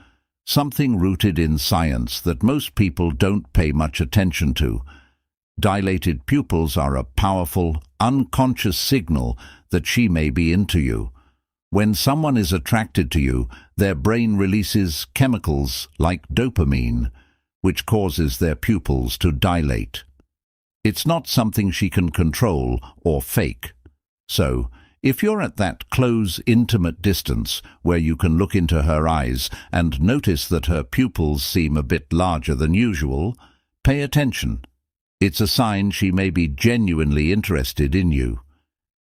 [SPEAKER 1] something rooted in science that most people don't pay much attention to. Dilated pupils are a powerful, unconscious signal that she may be into you. When someone is attracted to you, their brain releases chemicals like dopamine, which causes their pupils to dilate. It's not something she can control or fake. So, if you're at that close, intimate distance where you can look into her eyes and notice that her pupils seem a bit larger than usual, pay attention. It's a sign she may be genuinely interested in you.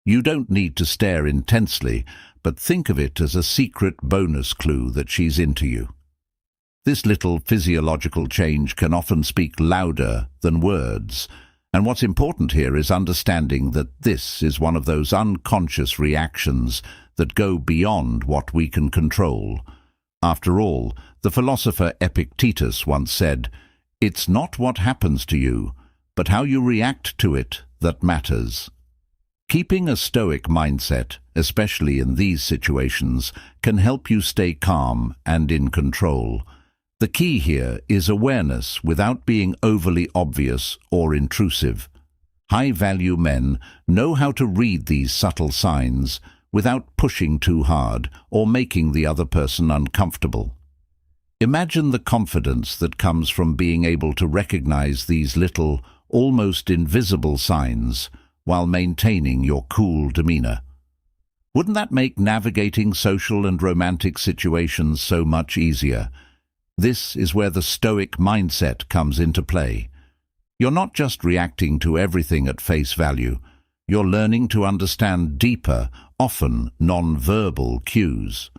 [SPEAKER 1] You don't need to stare intensely, but think of it as a secret bonus clue that she's into you. This little physiological change can often speak louder than words, and what's important here is understanding that this is one of those unconscious reactions that go beyond what we can control. After all, the philosopher Epictetus once said, "It's not what happens to you, but how you react to it that matters." Keeping a Stoic mindset, especially in these situations, can help you stay calm and in control. The key here is awareness without being overly obvious or intrusive. High-value men know how to read these subtle signs without pushing too hard or making the other person uncomfortable. Imagine the confidence that comes from being able to recognize these little, almost invisible signs while maintaining your cool demeanor. Wouldn't that make navigating social and romantic situations so much easier? This is where the Stoic mindset comes into play. You're not just reacting to everything at face value. You're learning to understand deeper, often non-verbal cues.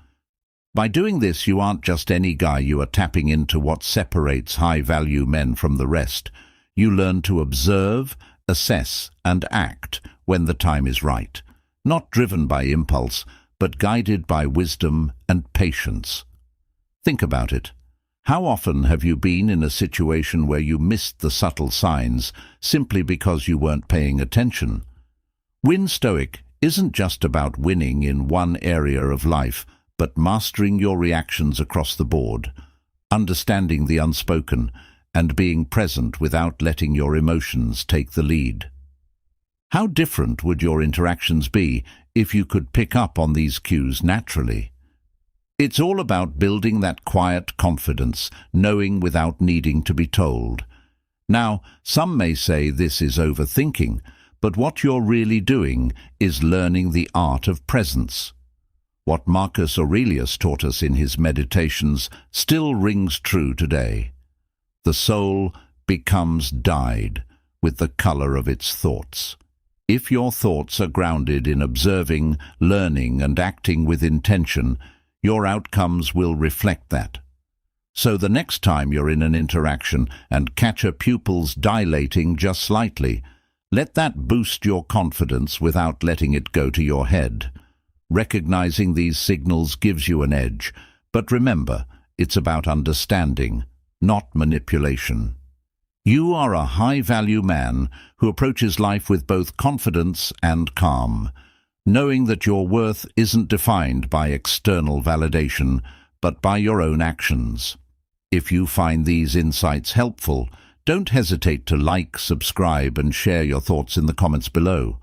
[SPEAKER 1] By doing this, you aren't just any guy, you are tapping into what separates high-value men from the rest. You learn to observe, assess, and act when the time is right, not driven by impulse, but guided by wisdom and patience. Think about it. How often have you been in a situation where you missed the subtle signs simply because you weren't paying attention? Win Stoic isn't just about winning in one area of life, but mastering your reactions across the board, understanding the unspoken, and being present without letting your emotions take the lead. How different would your interactions be if you could pick up on these cues naturally? It's all about building that quiet confidence, knowing without needing to be told. Now, some may say this is overthinking, but what you're really doing is learning the art of presence. What Marcus Aurelius taught us in his Meditations still rings true today. The soul becomes dyed with the color of its thoughts. If your thoughts are grounded in observing, learning, and acting with intention, your outcomes will reflect that. So the next time you're in an interaction and catch her pupils dilating just slightly, let that boost your confidence without letting it go to your head. Recognizing these signals gives you an edge, but remember, it's about understanding, not manipulation. You are a high-value man who approaches life with both confidence and calm, knowing that your worth isn't defined by external validation, but by your own actions. If you find these insights helpful, don't hesitate to like, subscribe, and share your thoughts in the comments below.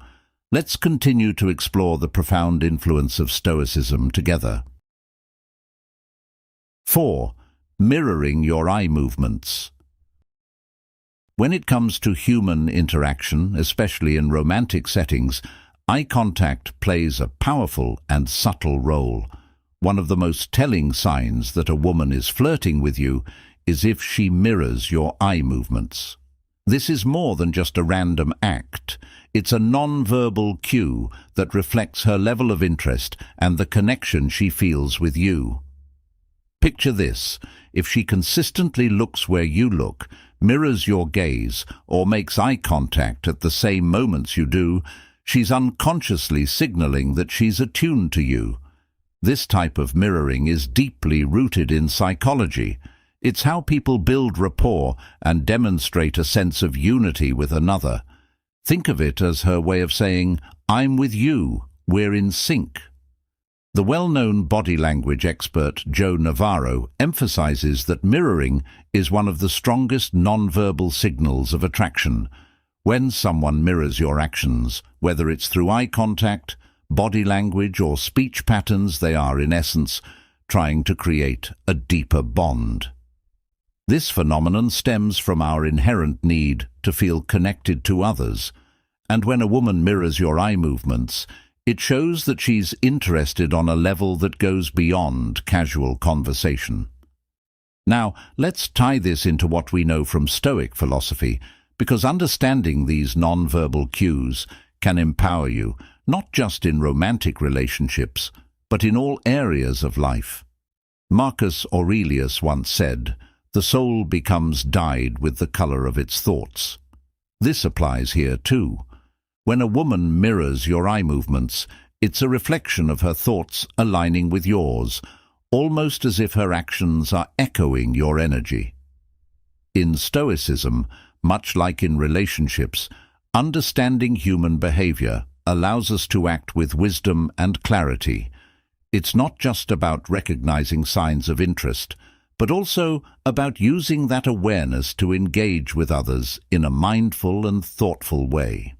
[SPEAKER 1] Let's continue to explore the profound influence of Stoicism together. 4. Mirroring your eye movements. When it comes to human interaction, especially in romantic settings, eye contact plays a powerful and subtle role. One of the most telling signs that a woman is flirting with you is if she mirrors your eye movements. This is more than just a random act. It's a non-verbal cue that reflects her level of interest and the connection she feels with you. Picture this: if she consistently looks where you look, mirrors your gaze, or makes eye contact at the same moments you do, she's unconsciously signaling that she's attuned to you. This type of mirroring is deeply rooted in psychology. It's how people build rapport and demonstrate a sense of unity with another. Think of it as her way of saying, "I'm with you, we're in sync." The well-known body language expert Joe Navarro emphasizes that mirroring is one of the strongest non-verbal signals of attraction. When someone mirrors your actions, whether it's through eye contact, body language, or speech patterns, they are, in essence, trying to create a deeper bond. This phenomenon stems from our inherent need to feel connected to others, and when a woman mirrors your eye movements, it shows that she's interested on a level that goes beyond casual conversation. Now, let's tie this into what we know from Stoic philosophy, because understanding these non-verbal cues can empower you, not just in romantic relationships, but in all areas of life. Marcus Aurelius once said, "The soul becomes dyed with the color of its thoughts." This applies here too. When a woman mirrors your eye movements, it's a reflection of her thoughts aligning with yours, almost as if her actions are echoing your energy. In Stoicism, much like in relationships, understanding human behavior allows us to act with wisdom and clarity. It's not just about recognizing signs of interest, but also about using that awareness to engage with others in a mindful and thoughtful way.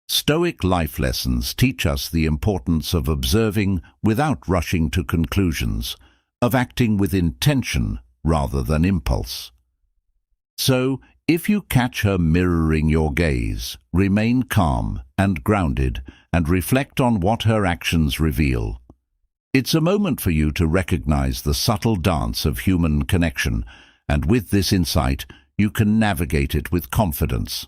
[SPEAKER 1] Stoic life lessons teach us the importance of observing without rushing to conclusions, of acting with intention rather than impulse. So, if you catch her mirroring your gaze, remain calm and grounded and reflect on what her actions reveal. It's a moment for you to recognize the subtle dance of human connection, and with this insight, you can navigate it with confidence.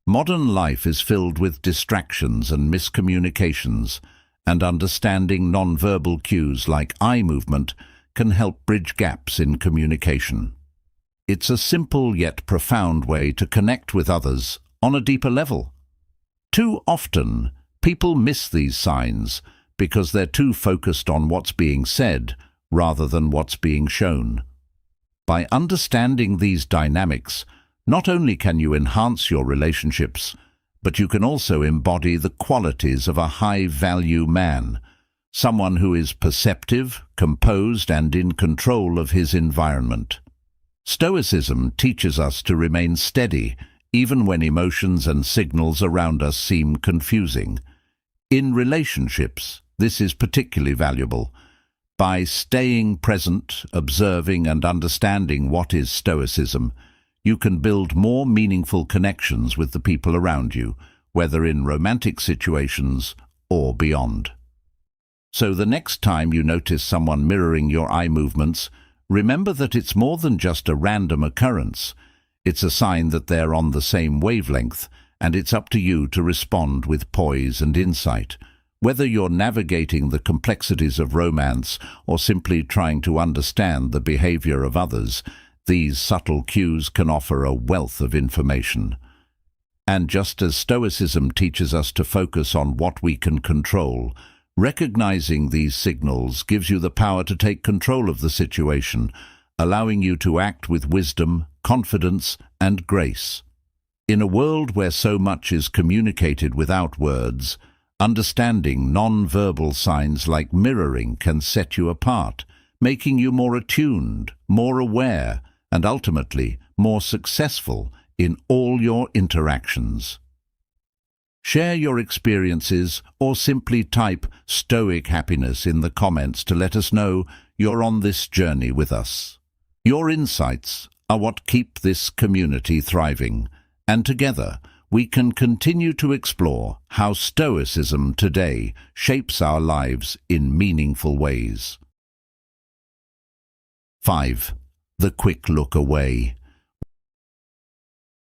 [SPEAKER 1] Modern life is filled with distractions and miscommunications, and understanding nonverbal cues like eye movement can help bridge gaps in communication. It's a simple yet profound way to connect with others on a deeper level. Too often, people miss these signs because they're too focused on what's being said rather than what's being shown. By understanding these dynamics, not only can you enhance your relationships, but you can also embody the qualities of a high-value man, someone who is perceptive, composed, and in control of his environment. Stoicism teaches us to remain steady, even when emotions and signals around us seem confusing. In relationships, this is particularly valuable. By staying present, observing, and understanding what is Stoicism, you can build more meaningful connections with the people around you, whether in romantic situations or beyond. So the next time you notice someone mirroring your eye movements, remember that it's more than just a random occurrence. It's a sign that they're on the same wavelength, and it's up to you to respond with poise and insight. Whether you're navigating the complexities of romance or simply trying to understand the behavior of others, these subtle cues can offer a wealth of information. And just as Stoicism teaches us to focus on what we can control, recognizing these signals gives you the power to take control of the situation, allowing you to act with wisdom, confidence, and grace. In a world where so much is communicated without words, understanding non-verbal signs like mirroring can set you apart, making you more attuned, more aware, and ultimately more successful in all your interactions. Share your experiences or simply type Stoic happiness in the comments to let us know you're on this journey with us. Your insights are what keep this community thriving, and together we can continue to explore how Stoicism today shapes our lives in meaningful ways. 5. The quick look away.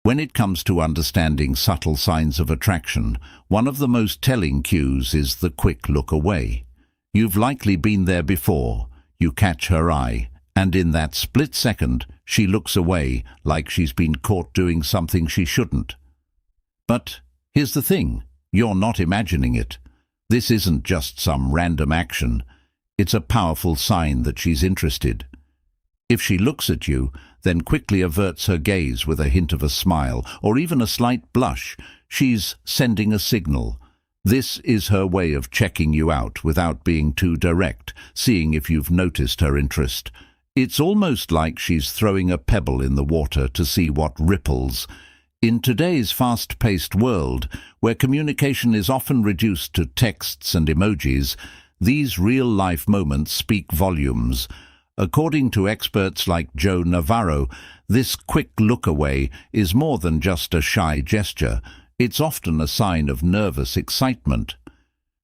[SPEAKER 1] When it comes to understanding subtle signs of attraction, one of the most telling cues is the quick look away. You've likely been there before. You catch her eye, and in that split second she looks away like she's been caught doing something she shouldn't. But here's the thing, you're not imagining it. This isn't just some random action. It's a powerful sign that she's interested. If she looks at you, then quickly averts her gaze with a hint of a smile or even a slight blush, she's sending a signal. This is her way of checking you out without being too direct, seeing if you've noticed her interest. It's almost like she's throwing a pebble in the water to see what ripples. In today's fast-paced world, where communication is often reduced to texts and emojis, these real-life moments speak volumes. According to experts like Joe Navarro, this quick look away is more than just a shy gesture. It's often a sign of nervous excitement.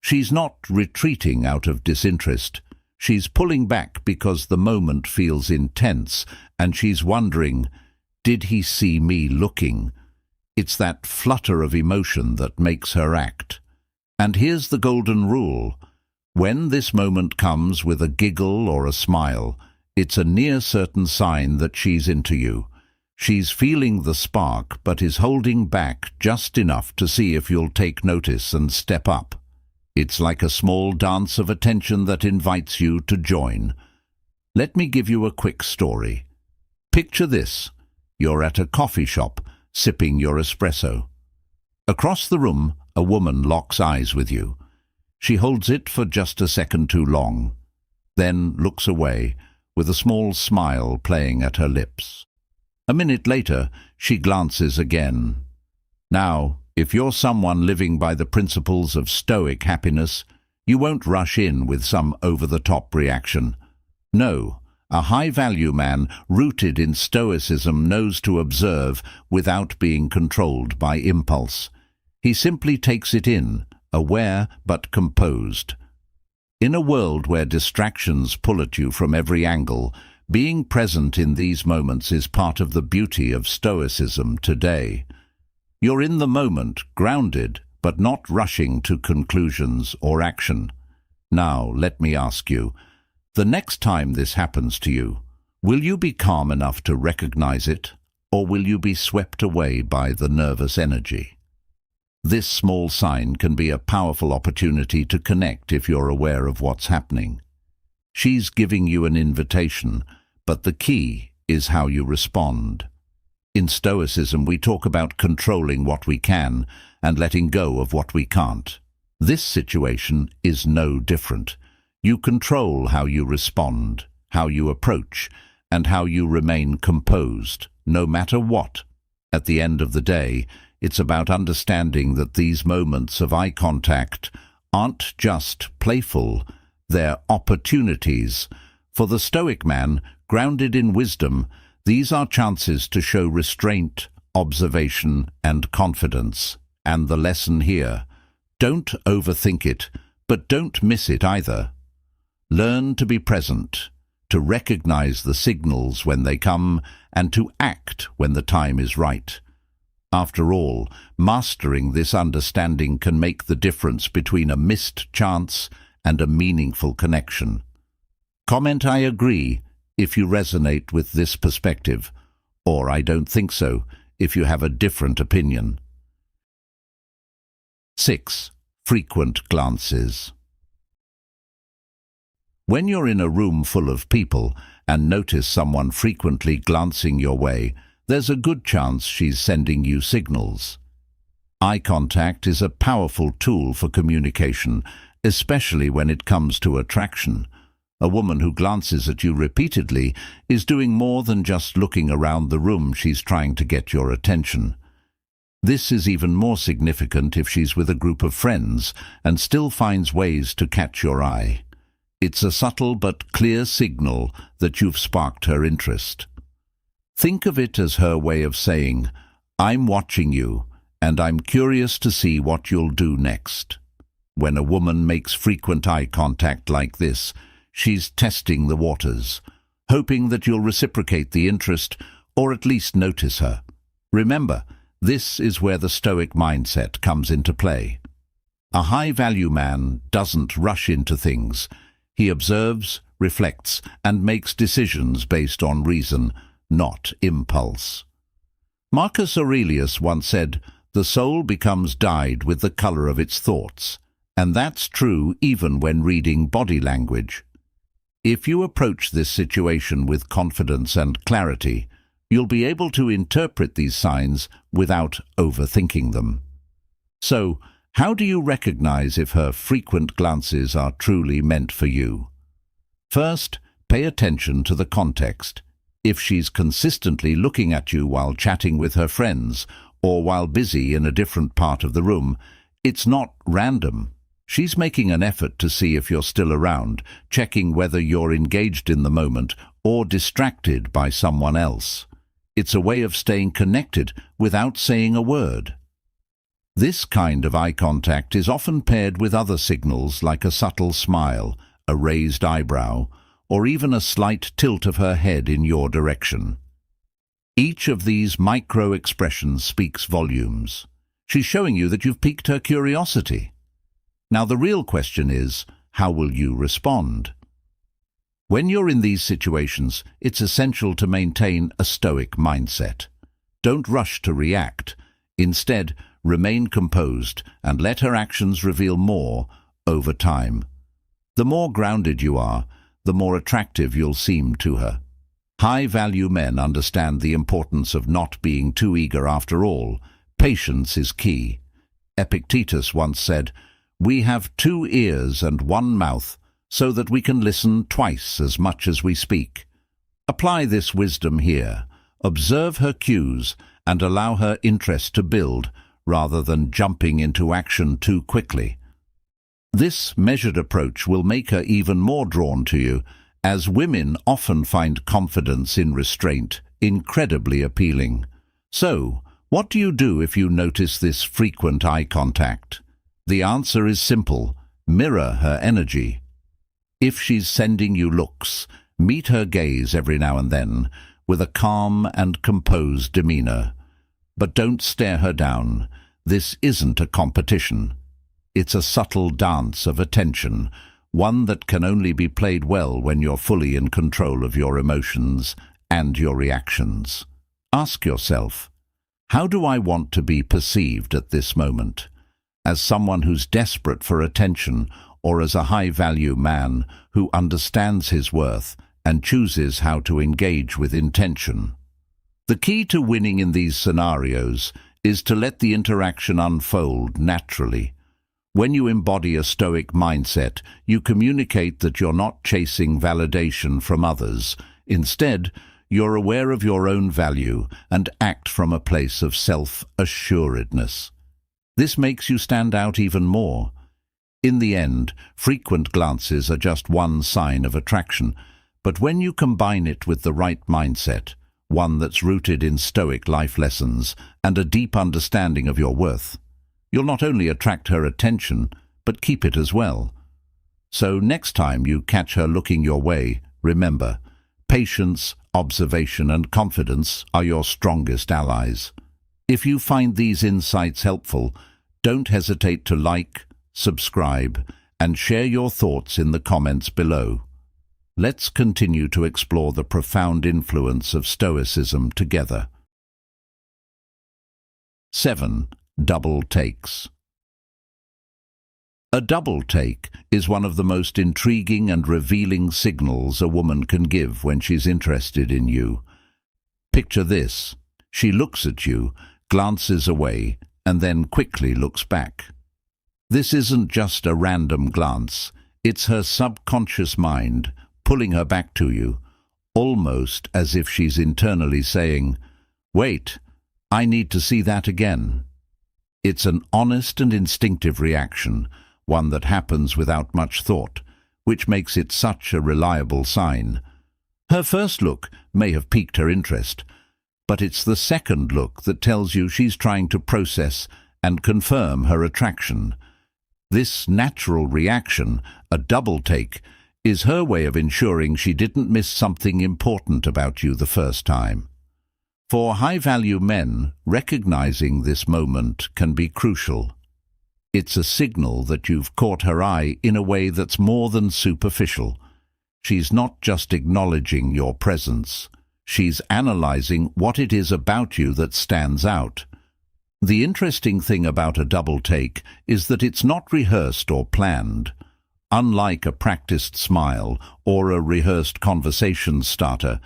[SPEAKER 1] She's not retreating out of disinterest. She's pulling back because the moment feels intense, and she's wondering, did he see me looking? It's that flutter of emotion that makes her act. And here's the golden rule. When this moment comes with a giggle or a smile, it's a near certain sign that she's into you. She's feeling the spark but is holding back just enough to see if you'll take notice and step up. It's like a small dance of attention that invites you to join. Let me give you a quick story. Picture this. You're at a coffee shop, sipping your espresso. Across the room, a woman locks eyes with you. She holds it for just a second too long, then looks away, with a small smile playing at her lips. A minute later, she glances again. Now, if you're someone living by the principles of Stoic happiness, you won't rush in with some over-the-top reaction. No, a high-value man rooted in Stoicism knows to observe without being controlled by impulse. He simply takes it in, aware but composed. In a world where distractions pull at you from every angle, being present in these moments is part of the beauty of Stoicism today. You're in the moment, grounded, but not rushing to conclusions or action. Now, let me ask you, the next time this happens to you, will you be calm enough to recognize it, or will you be swept away by the nervous energy? This small sign can be a powerful opportunity to connect if you're aware of what's happening. She's giving you an invitation, but the key is how you respond. In Stoicism, we talk about controlling what we can and letting go of what we can't. This situation is no different. You control how you respond, how you approach, and how you remain composed, no matter what. At the end of the day, it's about understanding that these moments of eye contact aren't just playful, they're opportunities. For the Stoic man, grounded in wisdom, these are chances to show restraint, observation, and confidence. And the lesson here, don't overthink it, but don't miss it either. Learn to be present, to recognize the signals when they come, and to act when the time is right. After all, mastering this understanding can make the difference between a missed chance and a meaningful connection. Comment "I agree" if you resonate with this perspective, or "I don't think so" if you have a different opinion. 6. Frequent glances. When you're in a room full of people and notice someone frequently glancing your way, there's a good chance she's sending you signals. Eye contact is a powerful tool for communication, especially when it comes to attraction. A woman who glances at you repeatedly is doing more than just looking around the room. She's trying to get your attention. This is even more significant if she's with a group of friends and still finds ways to catch your eye. It's a subtle but clear signal that you've sparked her interest. Think of it as her way of saying, "I'm watching you, and I'm curious to see what you'll do next." When a woman makes frequent eye contact like this, she's testing the waters, hoping that you'll reciprocate the interest or at least notice her. Remember, this is where the Stoic mindset comes into play. A high-value man doesn't rush into things. He observes, reflects, and makes decisions based on reason, not impulse. Marcus Aurelius once said, "The soul becomes dyed with the color of its thoughts," and that's true even when reading body language. If you approach this situation with confidence and clarity, you'll be able to interpret these signs without overthinking them. So, how do you recognize if her frequent glances are truly meant for you? First, pay attention to the context. If she's consistently looking at you while chatting with her friends or while busy in a different part of the room, it's not random. She's making an effort to see if you're still around, checking whether you're engaged in the moment or distracted by someone else. It's a way of staying connected without saying a word. This kind of eye contact is often paired with other signals like a subtle smile, a raised eyebrow, or even a slight tilt of her head in your direction. Each of these micro-expressions speaks volumes. She's showing you that you've piqued her curiosity. Now the real question is, how will you respond? When you're in these situations, it's essential to maintain a Stoic mindset. Don't rush to react. Instead, remain composed and let her actions reveal more over time. The more grounded you are, the more attractive you'll seem to her. High-value men understand the importance of not being too eager after all. Patience is key. Epictetus once said, "We have 2 ears and 1 mouth, so that we can listen twice as much as we speak." Apply this wisdom here. Observe her cues and allow her interest to build, rather than jumping into action too quickly. This measured approach will make her even more drawn to you, as women often find confidence in restraint incredibly appealing. So, what do you do if you notice this frequent eye contact? The answer is simple: mirror her energy. If she's sending you looks, meet her gaze every now and then with a calm and composed demeanor. But don't stare her down. This isn't a competition. It's a subtle dance of attention, one that can only be played well when you're fully in control of your emotions and your reactions. Ask yourself, how do I want to be perceived at this moment? As someone who's desperate for attention, or as a high-value man who understands his worth and chooses how to engage with intention? The key to winning in these scenarios is to let the interaction unfold naturally. When you embody a Stoic mindset, you communicate that you're not chasing validation from others. Instead, you're aware of your own value and act from a place of self-assuredness. This makes you stand out even more. In the end, frequent glances are just one sign of attraction, but when you combine it with the right mindset, one that's rooted in Stoic life lessons and a deep understanding of your worth, you'll not only attract her attention, but keep it as well. So next time you catch her looking your way, remember, patience, observation, and confidence are your strongest allies. If you find these insights helpful, don't hesitate to like, subscribe, and share your thoughts in the comments below. Let's continue to explore the profound influence of Stoicism together. 7. Double takes. A double take is one of the most intriguing and revealing signals a woman can give when she's interested in you. Picture this. She looks at you, glances away, and then quickly looks back. This isn't just a random glance. It's her subconscious mind pulling her back to you, almost as if she's internally saying, "Wait, I need to see that again." It's an honest and instinctive reaction, one that happens without much thought, which makes it such a reliable sign. Her first look may have piqued her interest, but it's the second look that tells you she's trying to process and confirm her attraction. This natural reaction, a double take, is her way of ensuring she didn't miss something important about you the first time. For high-value men, recognizing this moment can be crucial. It's a signal that you've caught her eye in a way that's more than superficial. She's not just acknowledging your presence. She's analyzing what it is about you that stands out. The interesting thing about a double take is that it's not rehearsed or planned. Unlike a practiced smile or a rehearsed conversation starter,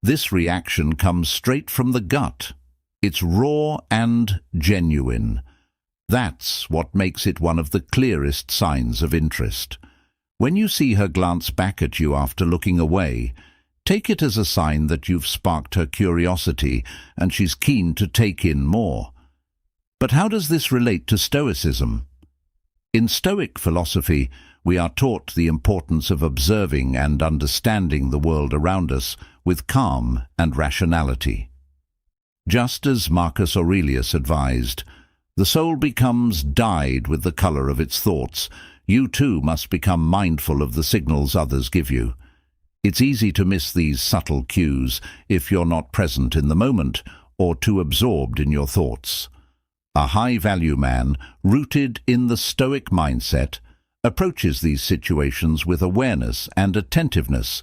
[SPEAKER 1] this reaction comes straight from the gut. It's raw and genuine. That's what makes it one of the clearest signs of interest. When you see her glance back at you after looking away, take it as a sign that you've sparked her curiosity and she's keen to take in more. But how does this relate to Stoicism? In Stoic philosophy, we are taught the importance of observing and understanding the world around us with calm and rationality. Just as Marcus Aurelius advised, the soul becomes dyed with the color of its thoughts. You too must become mindful of the signals others give you. It's easy to miss these subtle cues if you're not present in the moment or too absorbed in your thoughts. A high-value man, rooted in the Stoic mindset, approaches these situations with awareness and attentiveness,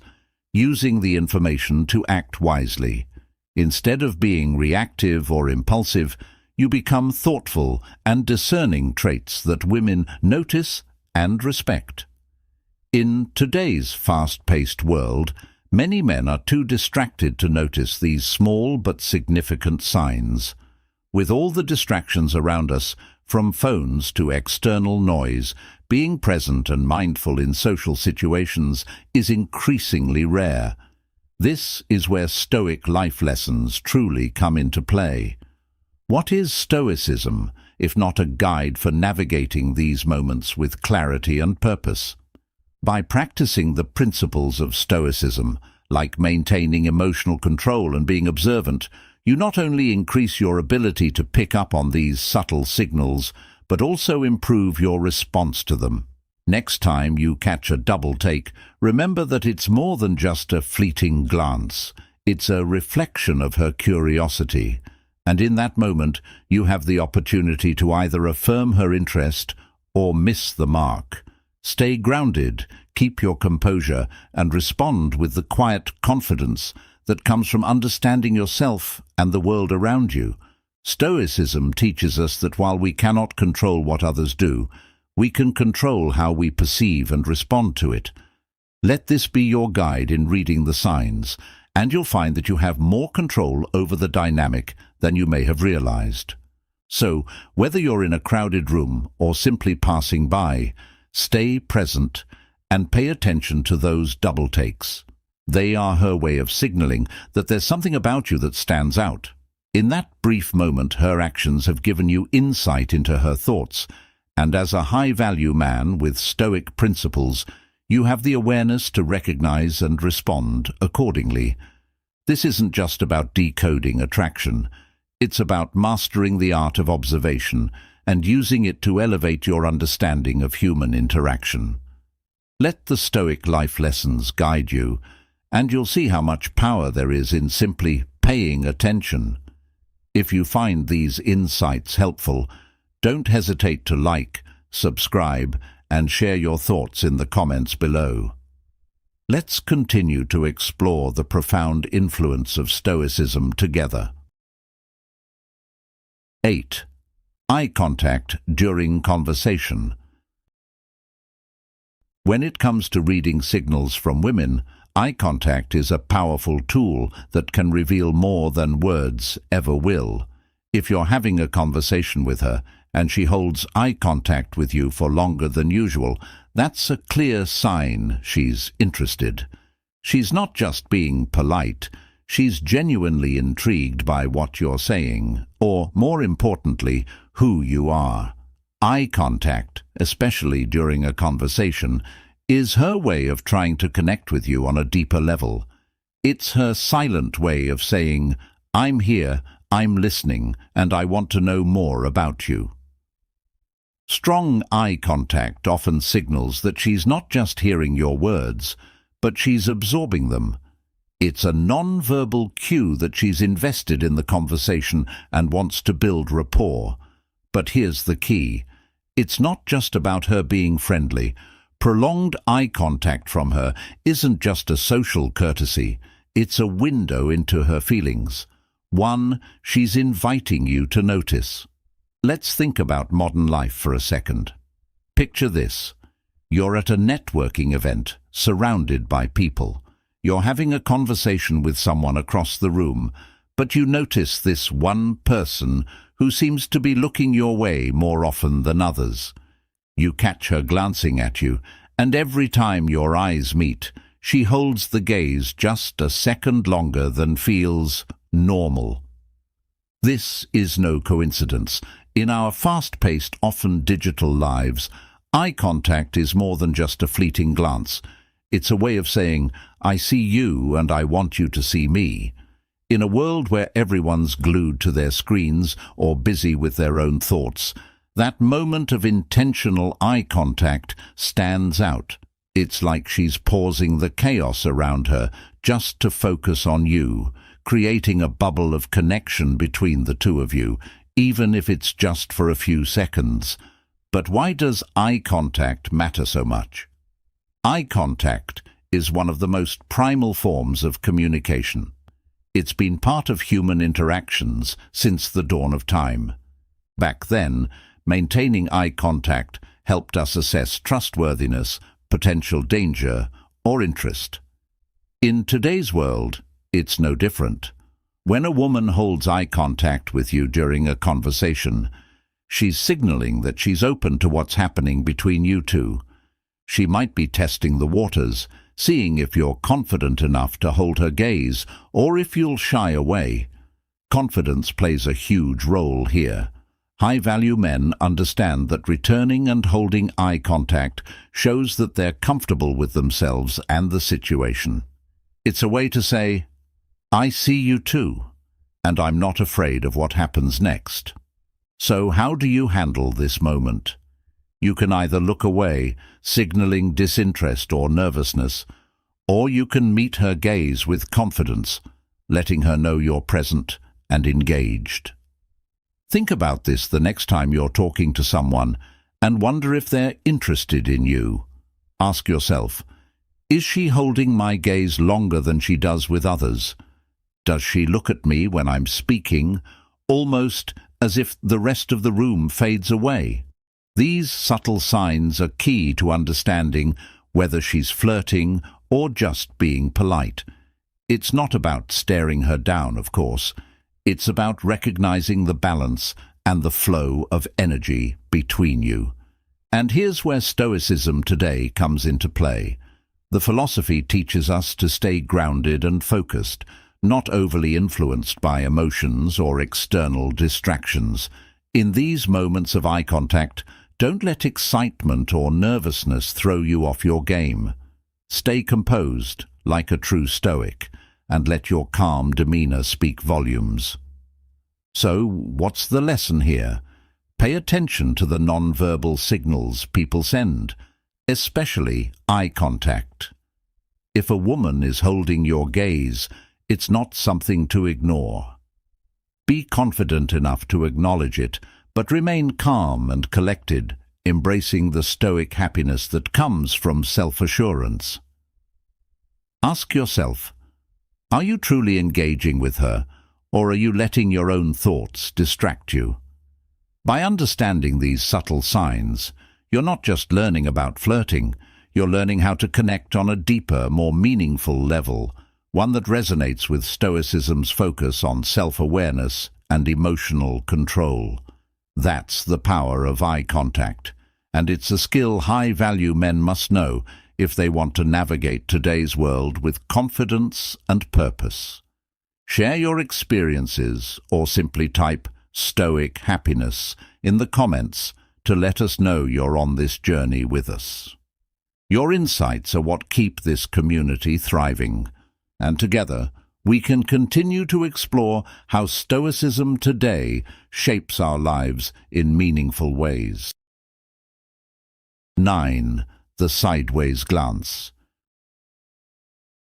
[SPEAKER 1] using the information to act wisely. Instead of being reactive or impulsive, you become thoughtful and discerning, traits that women notice and respect. In today's fast-paced world, many men are too distracted to notice these small but significant signs. With all the distractions around us, from phones to external noise, being present and mindful in social situations is increasingly rare. This is where Stoic life lessons truly come into play. What is Stoicism, if not a guide for navigating these moments with clarity and purpose? By practicing the principles of Stoicism, like maintaining emotional control and being observant, you not only increase your ability to pick up on these subtle signals, but also improve your response to them. Next time you catch a double take, remember that it's more than just a fleeting glance. It's a reflection of her curiosity. And in that moment, you have the opportunity to either affirm her interest or miss the mark. Stay grounded, keep your composure, and respond with the quiet confidence that comes from understanding yourself and the world around you. Stoicism teaches us that while we cannot control what others do, we can control how we perceive and respond to it. Let this be your guide in reading the signs, and you'll find that you have more control over the dynamic than you may have realized. So, whether you're in a crowded room or simply passing by, stay present and pay attention to those double takes. They are her way of signaling that there's something about you that stands out. In that brief moment, her actions have given you insight into her thoughts, and as a high-value man with Stoic principles, you have the awareness to recognize and respond accordingly. This isn't just about decoding attraction. It's about mastering the art of observation and using it to elevate your understanding of human interaction. Let the Stoic life lessons guide you, and you'll see how much power there is in simply paying attention. If you find these insights helpful, don't hesitate to like, subscribe, and share your thoughts in the comments below. Let's continue to explore the profound influence of Stoicism together. 8. Eye contact during conversation. When it comes to reading signals from women, eye contact is a powerful tool that can reveal more than words ever will. If you're having a conversation with her and she holds eye contact with you for longer than usual, that's a clear sign she's interested. She's not just being polite, she's genuinely intrigued by what you're saying, or, more importantly, who you are. Eye contact, especially during a conversation, is her way of trying to connect with you on a deeper level. It's her silent way of saying, "I'm here, I'm listening, and I want to know more about you." Strong eye contact often signals that she's not just hearing your words, but she's absorbing them. It's a non-verbal cue that she's invested in the conversation and wants to build rapport. But here's the key. It's not just about her being friendly. Prolonged eye contact from her isn't just a social courtesy, it's a window into her feelings. One she's inviting you to notice. Let's think about modern life for a second. Picture this. You're at a networking event, surrounded by people. You're having a conversation with someone across the room, but you notice this one person who seems to be looking your way more often than others. You catch her glancing at you, and every time your eyes meet, she holds the gaze just a second longer than feels normal. This is no coincidence. In our fast-paced, often digital lives, eye contact is more than just a fleeting glance. It's a way of saying, I see you and I want you to see me. In a world where everyone's glued to their screens or busy with their own thoughts, that moment of intentional eye contact stands out. It's like she's pausing the chaos around her just to focus on you, creating a bubble of connection between the two of you, even if it's just for a few seconds. But why does eye contact matter so much? Eye contact is one of the most primal forms of communication. It's been part of human interactions since the dawn of time. Back then, maintaining eye contact helped us assess trustworthiness, potential danger, or interest. In today's world, it's no different. When a woman holds eye contact with you during a conversation, she's signaling that she's open to what's happening between you two. She might be testing the waters, seeing if you're confident enough to hold her gaze or if you'll shy away. Confidence plays a huge role here. High-value men understand that returning and holding eye contact shows that they're comfortable with themselves and the situation. It's a way to say, I see you too, and I'm not afraid of what happens next. So how do you handle this moment? You can either look away, signaling disinterest or nervousness, or you can meet her gaze with confidence, letting her know you're present and engaged. Think about this the next time you're talking to someone and wonder if they're interested in you. Ask yourself, is she holding my gaze longer than she does with others? Does she look at me when I'm speaking, almost as if the rest of the room fades away? These subtle signs are key to understanding whether she's flirting or just being polite. It's not about staring her down, of course. It's about recognizing the balance and the flow of energy between you. And here's where Stoicism today comes into play. The philosophy teaches us to stay grounded and focused, not overly influenced by emotions or external distractions. In these moments of eye contact, don't let excitement or nervousness throw you off your game. Stay composed, like a true Stoic, and let your calm demeanor speak volumes. So, what's the lesson here? Pay attention to the non-verbal signals people send, especially eye contact. If a woman is holding your gaze, it's not something to ignore. Be confident enough to acknowledge it, but remain calm and collected, embracing the Stoic happiness that comes from self-assurance. Ask yourself, are you truly engaging with her, or are you letting your own thoughts distract you? By understanding these subtle signs, you're not just learning about flirting, you're learning how to connect on a deeper, more meaningful level, one that resonates with Stoicism's focus on self-awareness and emotional control. That's the power of eye contact, and it's a skill high-value men must know if they want to navigate today's world with confidence and purpose. Share your experiences or simply type Stoic happiness in the comments to let us know you're on this journey with us. Your insights are what keep this community thriving, and together we can continue to explore how Stoicism today shapes our lives in meaningful ways. 9. The sideways glance.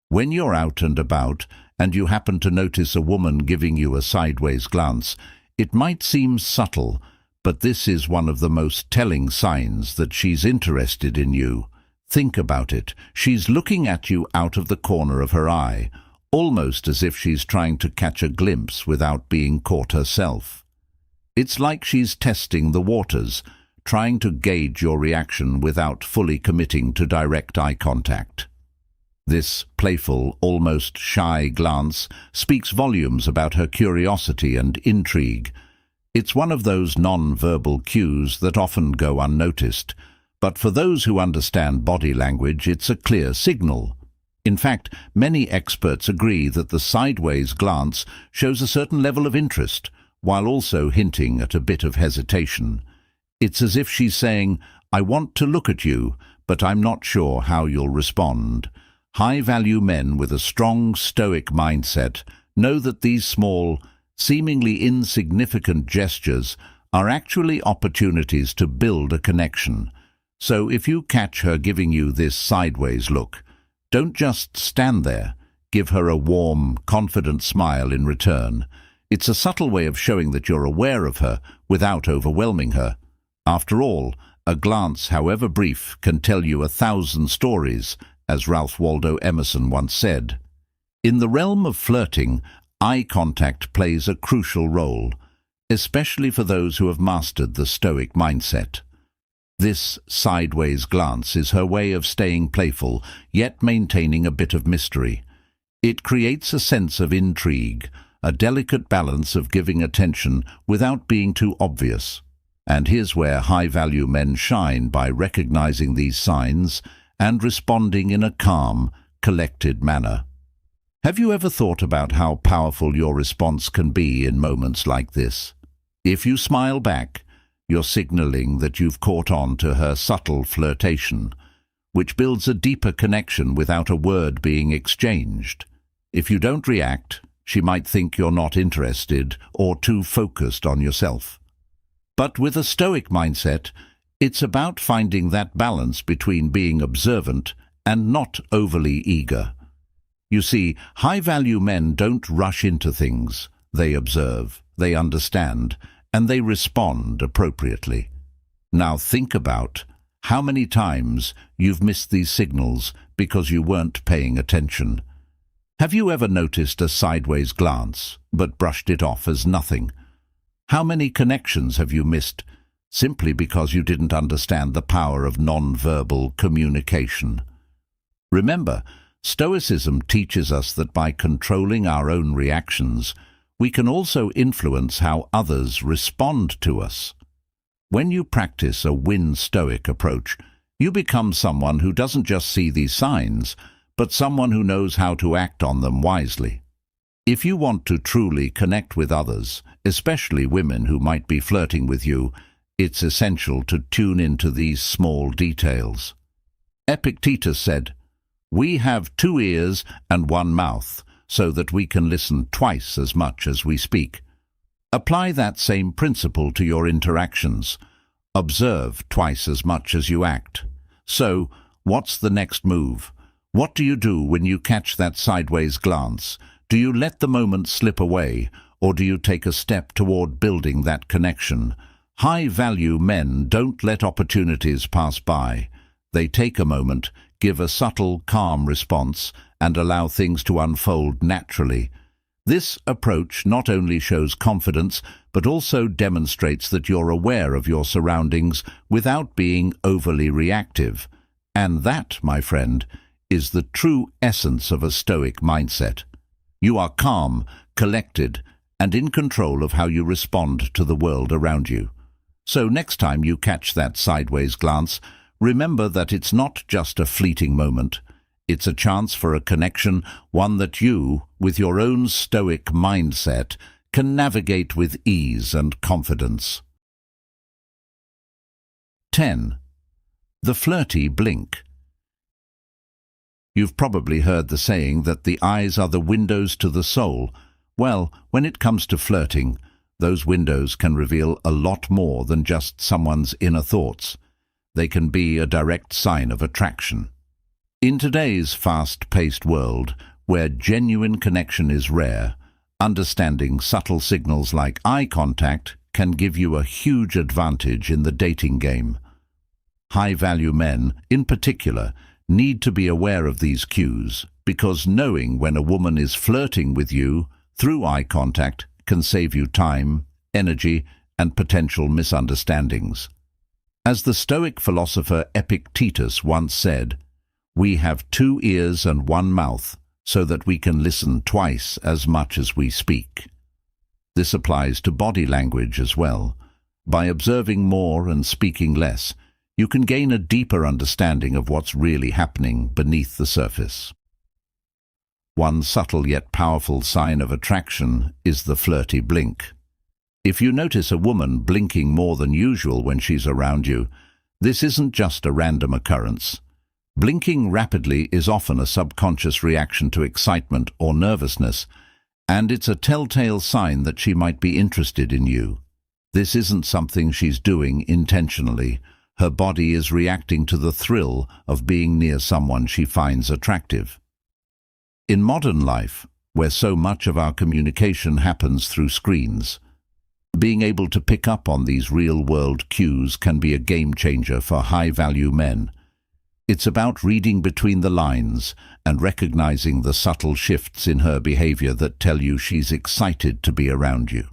[SPEAKER 1] When you're out and about and you happen to notice a woman giving you a sideways glance, it might seem subtle, but this is one of the most telling signs that she's interested in you. Think about it. She's looking at you out of the corner of her eye, almost as if she's trying to catch a glimpse without being caught herself. It's like she's testing the waters, trying to gauge your reaction without fully committing to direct eye contact. This playful, almost shy glance speaks volumes about her curiosity and intrigue. It's one of those non-verbal cues that often go unnoticed, but for those who understand body language, it's a clear signal. In fact, many experts agree that the sideways glance shows a certain level of interest, while also hinting at a bit of hesitation. It's as if she's saying, "I want to look at you, but I'm not sure how you'll respond." High-value men with a strong Stoic mindset know that these small, seemingly insignificant gestures are actually opportunities to build a connection. So if you catch her giving you this sideways look, don't just stand there. Give her a warm, confident smile in return. It's a subtle way of showing that you're aware of her without overwhelming her. After all, a glance, however brief, can tell you 1,000 stories, as Ralph Waldo Emerson once said. In the realm of flirting, eye contact plays a crucial role, especially for those who have mastered the Stoic mindset. This sideways glance is her way of staying playful, yet maintaining a bit of mystery. It creates a sense of intrigue, a delicate balance of giving attention without being too obvious. And here's where high-value men shine, by recognizing these signs and responding in a calm, collected manner. Have you ever thought about how powerful your response can be in moments like this? If you smile back, you're signaling that you've caught on to her subtle flirtation, which builds a deeper connection without a word being exchanged. If you don't react, she might think you're not interested or too focused on yourself. But with a Stoic mindset, it's about finding that balance between being observant and not overly eager. You see, high-value men don't rush into things. They observe, they understand, and they respond appropriately. Now think about how many times you've missed these signals because you weren't paying attention. Have you ever noticed a sideways glance, but brushed it off as nothing? How many connections have you missed simply because you didn't understand the power of non-verbal communication? Remember, Stoicism teaches us that by controlling our own reactions, we can also influence how others respond to us. When you practice a win-Stoic approach, you become someone who doesn't just see these signs, but someone who knows how to act on them wisely. If you want to truly connect with others, especially women who might be flirting with you, it's essential to tune into these small details. Epictetus said, "We have 2 ears and 1 mouth, so that we can listen twice as much as we speak." Apply that same principle to your interactions. Observe twice as much as you act. So, what's the next move? What do you do when you catch that sideways glance? Do you let the moment slip away, or do you take a step toward building that connection? High-value men don't let opportunities pass by. They take a moment, give a subtle, calm response, and allow things to unfold naturally. This approach not only shows confidence, but also demonstrates that you're aware of your surroundings without being overly reactive. And that, my friend, is the true essence of a Stoic mindset. You are calm, collected, and in control of how you respond to the world around you. So next time you catch that sideways glance, remember that it's not just a fleeting moment. It's a chance for a connection, one that you, with your own Stoic mindset, can navigate with ease and confidence. 10. The flirty blink. You've probably heard the saying that the eyes are the windows to the soul. Well, when it comes to flirting, those windows can reveal a lot more than just someone's inner thoughts. They can be a direct sign of attraction. In today's fast-paced world, where genuine connection is rare, understanding subtle signals like eye contact can give you a huge advantage in the dating game. High-value men, in particular, need to be aware of these cues, because knowing when a woman is flirting with you through eye contact can save you time, energy, and potential misunderstandings. As the Stoic philosopher Epictetus once said, "We have 2 ears and 1 mouth, so that we can listen twice as much as we speak." This applies to body language as well. By observing more and speaking less, you can gain a deeper understanding of what's really happening beneath the surface. One subtle yet powerful sign of attraction is the flirty blink. If you notice a woman blinking more than usual when she's around you, this isn't just a random occurrence. Blinking rapidly is often a subconscious reaction to excitement or nervousness, and it's a telltale sign that she might be interested in you. This isn't something she's doing intentionally. Her body is reacting to the thrill of being near someone she finds attractive. In modern life, where so much of our communication happens through screens, being able to pick up on these real-world cues can be a game-changer for high-value men. It's about reading between the lines and recognizing the subtle shifts in her behavior that tell you she's excited to be around you.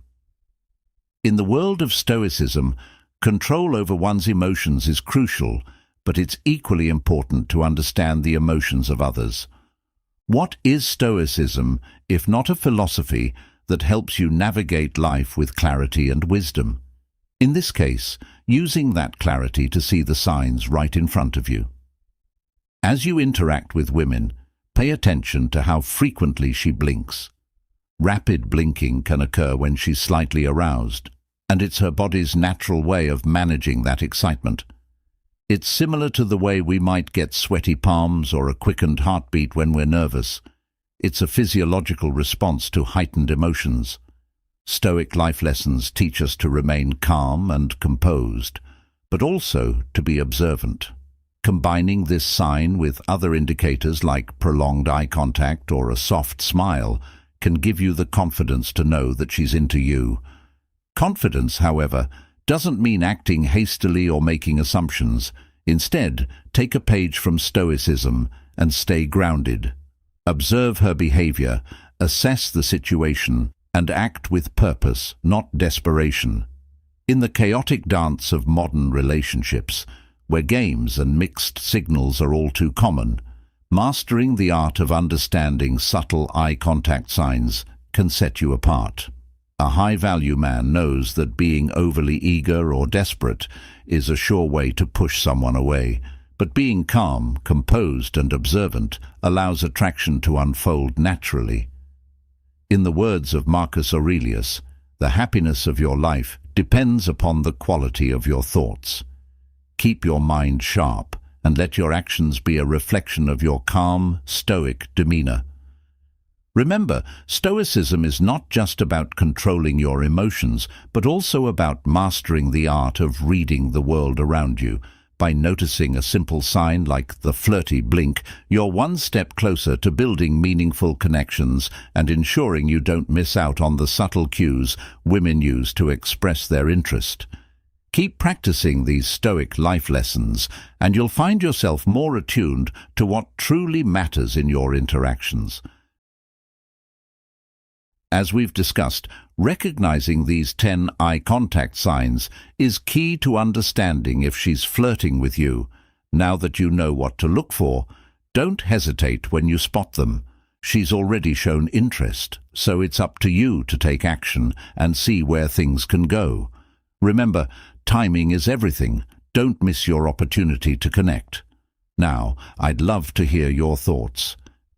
[SPEAKER 1] In the world of Stoicism, control over one's emotions is crucial, but it's equally important to understand the emotions of others. What is Stoicism, if not a philosophy that helps you navigate life with clarity and wisdom? In this case, using that clarity to see the signs right in front of you. As you interact with women, pay attention to how frequently she blinks. Rapid blinking can occur when she's slightly aroused, and it's her body's natural way of managing that excitement. It's similar to the way we might get sweaty palms or a quickened heartbeat when we're nervous. It's a physiological response to heightened emotions. Stoic life lessons teach us to remain calm and composed, but also to be observant. Combining this sign with other indicators like prolonged eye contact or a soft smile can give you the confidence to know that she's into you. Confidence, however, doesn't mean acting hastily or making assumptions. Instead, take a page from Stoicism and stay grounded. Observe her behavior, assess the situation, and act with purpose, not desperation. In the chaotic dance of modern relationships, where games and mixed signals are all too common, mastering the art of understanding subtle eye contact signs can set you apart. A high-value man knows that being overly eager or desperate is a sure way to push someone away, but being calm, composed, and observant allows attraction to unfold naturally. In the words of Marcus Aurelius, the happiness of your life depends upon the quality of your thoughts. Keep your mind sharp and let your actions be a reflection of your calm, stoic demeanor. Remember, Stoicism is not just about controlling your emotions, but also about mastering the art of reading the world around you. By noticing a simple sign like the flirty blink, you're one step closer to building meaningful connections and ensuring you don't miss out on the subtle cues women use to express their interest. Keep practicing these Stoic life lessons, and you'll find yourself more attuned to what truly matters in your interactions. As we've discussed, recognizing these 10 eye contact signs is key to understanding if she's flirting with you. Now that you know what to look for, don't hesitate when you spot them. She's already shown interest, so it's up to you to take action and see where things can go. Remember, timing is everything. Don't miss your opportunity to connect. Now, I'd love to hear your thoughts.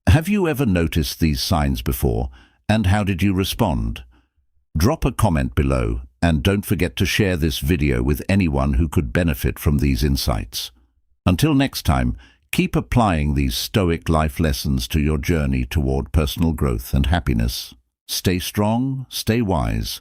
[SPEAKER 1] Have you ever noticed these signs before? And how did you respond? Drop a comment below, and don't forget to share this video with anyone who could benefit from these insights. Until next time, keep applying these Stoic life lessons to your journey toward personal growth and happiness. Stay strong, stay wise,